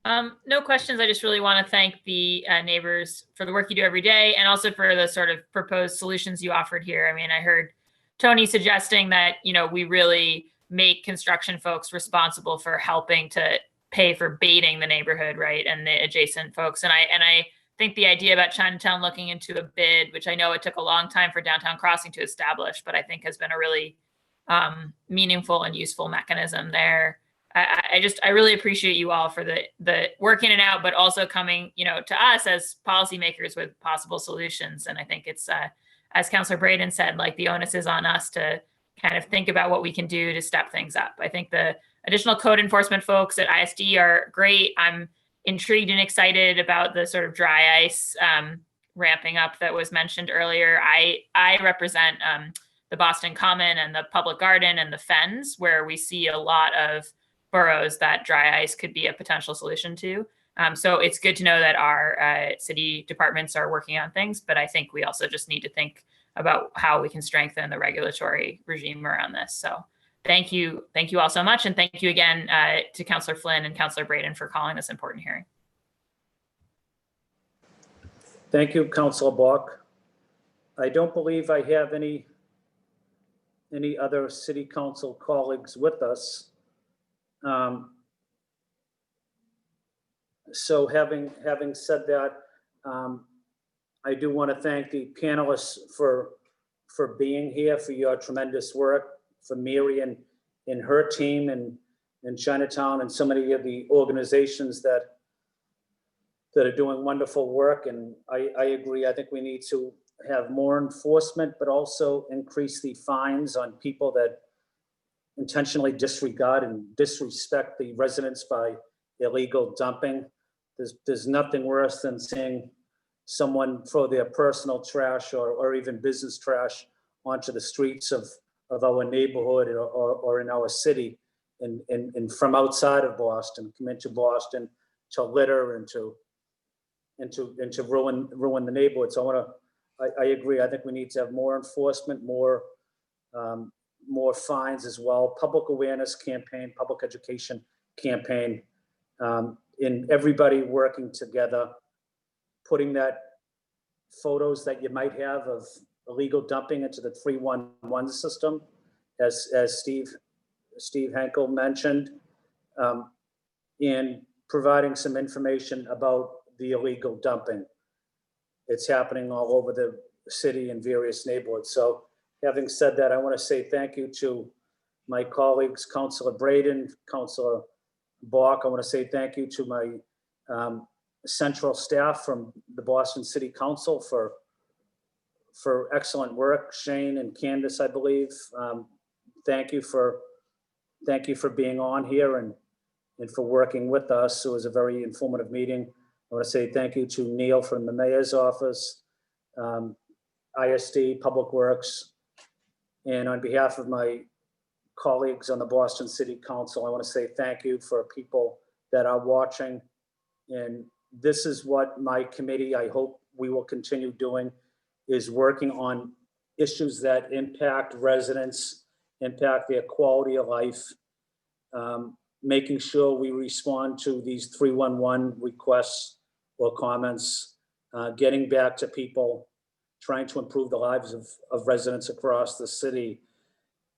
No questions. I just really want to thank the neighbors for the work you do every day, and also for the sort of proposed solutions you offered here. I mean, I heard Tony suggesting that, we really make construction folks responsible for helping to pay for baiting the neighborhood, right? And the adjacent folks. And I think the idea about Chinatown looking into a bid, which I know it took a long time for Downtown Crossing to establish, but I think has been a really meaningful and useful mechanism there. I really appreciate you all for the work in and out, but also coming, to us as policymakers with possible solutions. And I think it's, as Councilor Braden said, like the onus is on us to kind of think about what we can do to step things up. I think the additional code enforcement folks at ISD are great. I'm intrigued and excited about the sort of dry ice ramping up that was mentioned earlier. I represent the Boston Common and the Public Garden and the Fens, where we see a lot of boroughs that dry ice could be a potential solution to. So it's good to know that our city departments are working on things, but I think we also just need to think about how we can strengthen the regulatory regime around this. So thank you all so much. And thank you again to Councilor Flynn and Councilor Braden for calling this important hearing. Thank you, Councilor Bach. I don't believe I have any other city council colleagues with us. So having said that, I do want to thank the panelists for being here, for your tremendous work, for Mary and her team in Chinatown, and so many of the organizations that are doing wonderful work. And I agree. I think we need to have more enforcement, but also increase the fines on people that intentionally disregard and disrespect the residents by illegal dumping. There's nothing worse than seeing someone throw their personal trash or even business trash onto the streets of our neighborhood or in our city, and from outside of Boston, come into Boston to litter and to ruin the neighborhood. So I agree. I think we need to have more enforcement, more fines as well, public awareness campaign, public education campaign, and everybody working together, putting that photos that you might have of illegal dumping into the 311 system, as Steve Henkel mentioned, and providing some information about the illegal dumping. It's happening all over the city in various neighborhoods. So having said that, I want to say thank you to my colleagues, Councilor Braden, Councilor Bach. I want to say thank you to my central staff from the Boston City Council for excellent work. Shane and Candace, I believe. Thank you for being on here and for working with us. It was a very informative meeting. I want to say thank you to Neil from the Mayor's Office, ISD, Public Works, and on behalf of my colleagues on the Boston City Council, I want to say thank you for people that are watching. And this is what my committee, I hope we will continue doing, is working on issues that impact residents, impact their quality of life, making sure we respond to these 311 requests or comments, getting back to people, trying to improve the lives of residents across the city.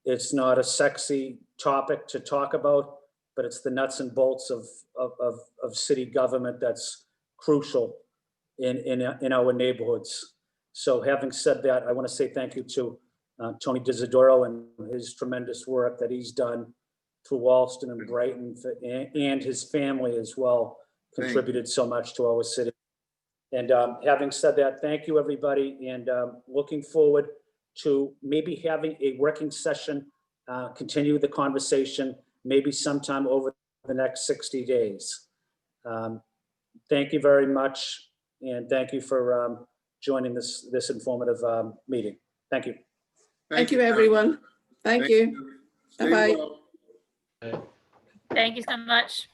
It's not a sexy topic to talk about, but it's the nuts and bolts of city government that's crucial in our neighborhoods. So having said that, I want to say thank you to Tony Disidoro and his tremendous work that he's done through Alston and Brighton, and his family as well, contributed so much to our city. And having said that, thank you, everybody, and looking forward to maybe having a working session, continue the conversation, maybe sometime over the next 60 days. Thank you very much, and thank you for joining this informative meeting. Thank you. Thank you, everyone. Thank you. Stay Bye-bye. well. Thank you so much.